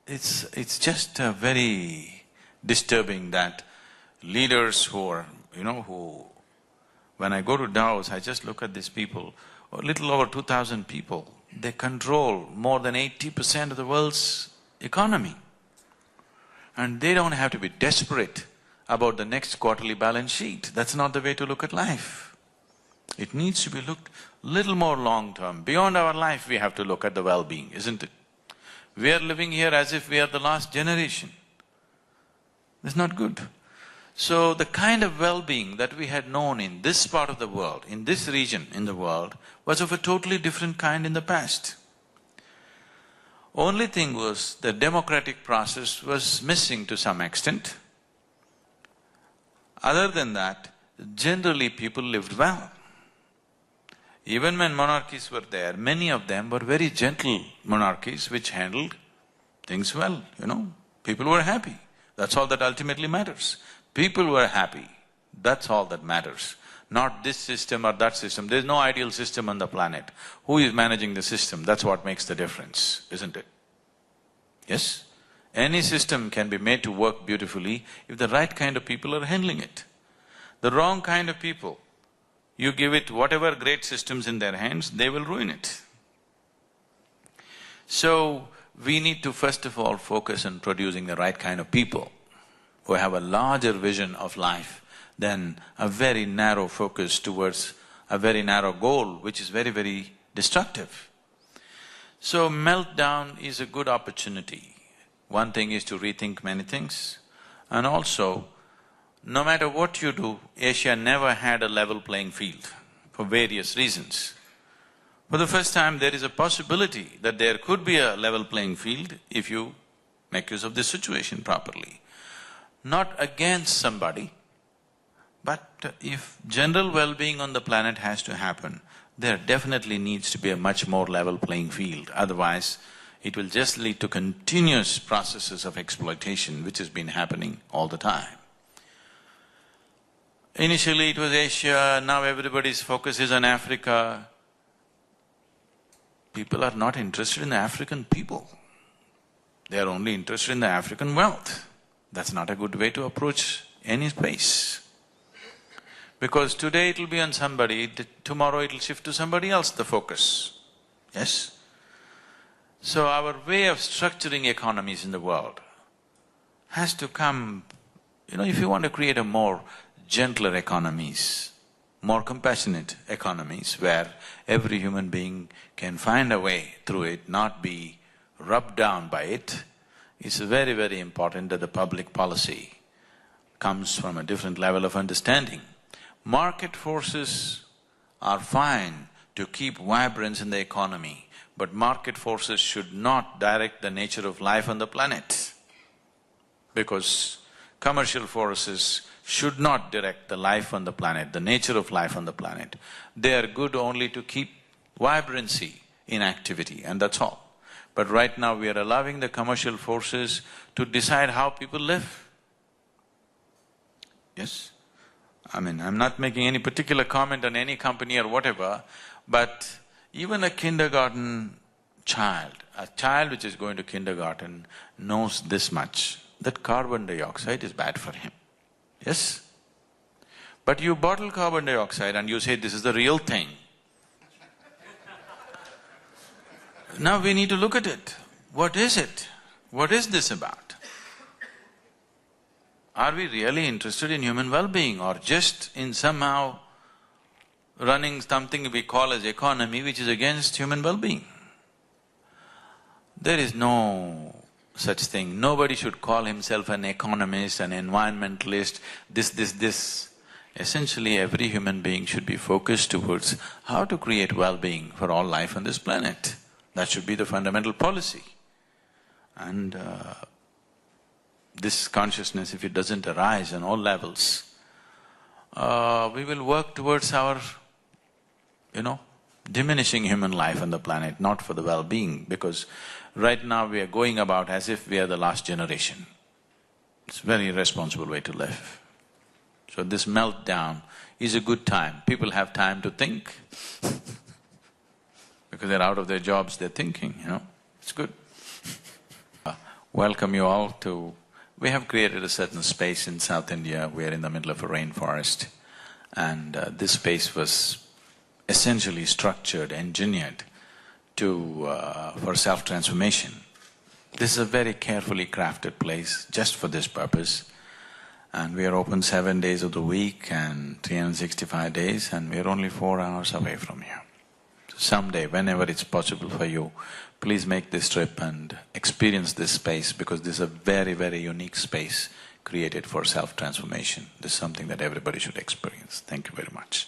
Speaker 1: it's just very disturbing that leaders who are, when I go to Davos, I just look at these people, a little over 2,000 people, they control more than 80% of the world's economy. And they don't have to be desperate about the next quarterly balance sheet. That's not the way to look at life. It needs to be looked little more long-term. Beyond our life, we have to look at the well-being, isn't it? We are living here as if we are the last generation. It's not good. So the kind of well-being that we had known in this part of the world, in this region in the world, was of a totally different kind in the past. Only thing was the democratic process was missing to some extent. Other than that, generally people lived well. Even when monarchies were there, many of them were very gentle monarchies which handled things well, People were happy. That's all that ultimately matters. People were happy, that's all that matters. Not this system or that system. There's no ideal system on the planet. Who is managing the system? That's what makes the difference, isn't it? Yes? Any system can be made to work beautifully if the right kind of people are handling it. The wrong kind of people, you give it whatever great systems in their hands, they will ruin it. So, we need to first of all focus on producing the right kind of people who have a larger vision of life than a very narrow focus towards a very narrow goal, which is very, very destructive. So, meltdown is a good opportunity. One thing is to rethink many things, and also, no matter what you do, Asia never had a level playing field for various reasons. For the first time, there is a possibility that there could be a level playing field if you make use of this situation properly. Not against somebody, but if general well-being on the planet has to happen, there definitely needs to be a much more level playing field. Otherwise, it will just lead to continuous processes of exploitation which has been happening all the time. Initially it was Asia, now everybody's focus is on Africa. People are not interested in the African people. They are only interested in the African wealth. That's not a good way to approach any space. Because today it'll be on somebody, tomorrow it'll shift to somebody else, the focus. Yes? So our way of structuring economies in the world has to come… if you want to create a more gentler economies, more compassionate economies where every human being can find a way through it, not be rubbed down by it, it's very, very important that the public policy comes from a different level of understanding. Market forces are fine to keep vibrance in the economy, but market forces should not direct the nature of life on the planet. Because commercial forces should not direct the life on the planet, the nature of life on the planet. They are good only to keep vibrancy in activity, and that's all. But right now we are allowing the commercial forces to decide how people live. Yes? I'm not making any particular comment on any company or whatever, but even a kindergarten child, a child which is going to kindergarten knows this much, that carbon dioxide is bad for him. Yes? But you bottle carbon dioxide and you say this is the real thing. Now we need to look at it. What is it? What is this about? Are we really interested in human well-being or just in somehow running something we call as economy which is against human well-being? There is no such thing. Nobody should call himself an economist, an environmentalist, this. Essentially, every human being should be focused towards how to create well-being for all life on this planet. That should be the fundamental policy. And this consciousness, if it doesn't arise on all levels, we will work towards our, diminishing human life on the planet, not for the well-being, because right now we are going about as if we are the last generation. It's a very irresponsible way to live. So this meltdown is a good time. People have time to think because they're out of their jobs, they're thinking, it's good. Welcome you all to… We have created a certain space in South India. We are in the middle of a rainforest, and this space was essentially structured, engineered for self-transformation. This is a very carefully crafted place just for this purpose, and we are open 7 days of the week and 365 days, and we are only 4 hours away from here. So someday, whenever it's possible for you, please make this trip and experience this space, because this is a very, very unique space created for self-transformation. This is something that everybody should experience. Thank you very much.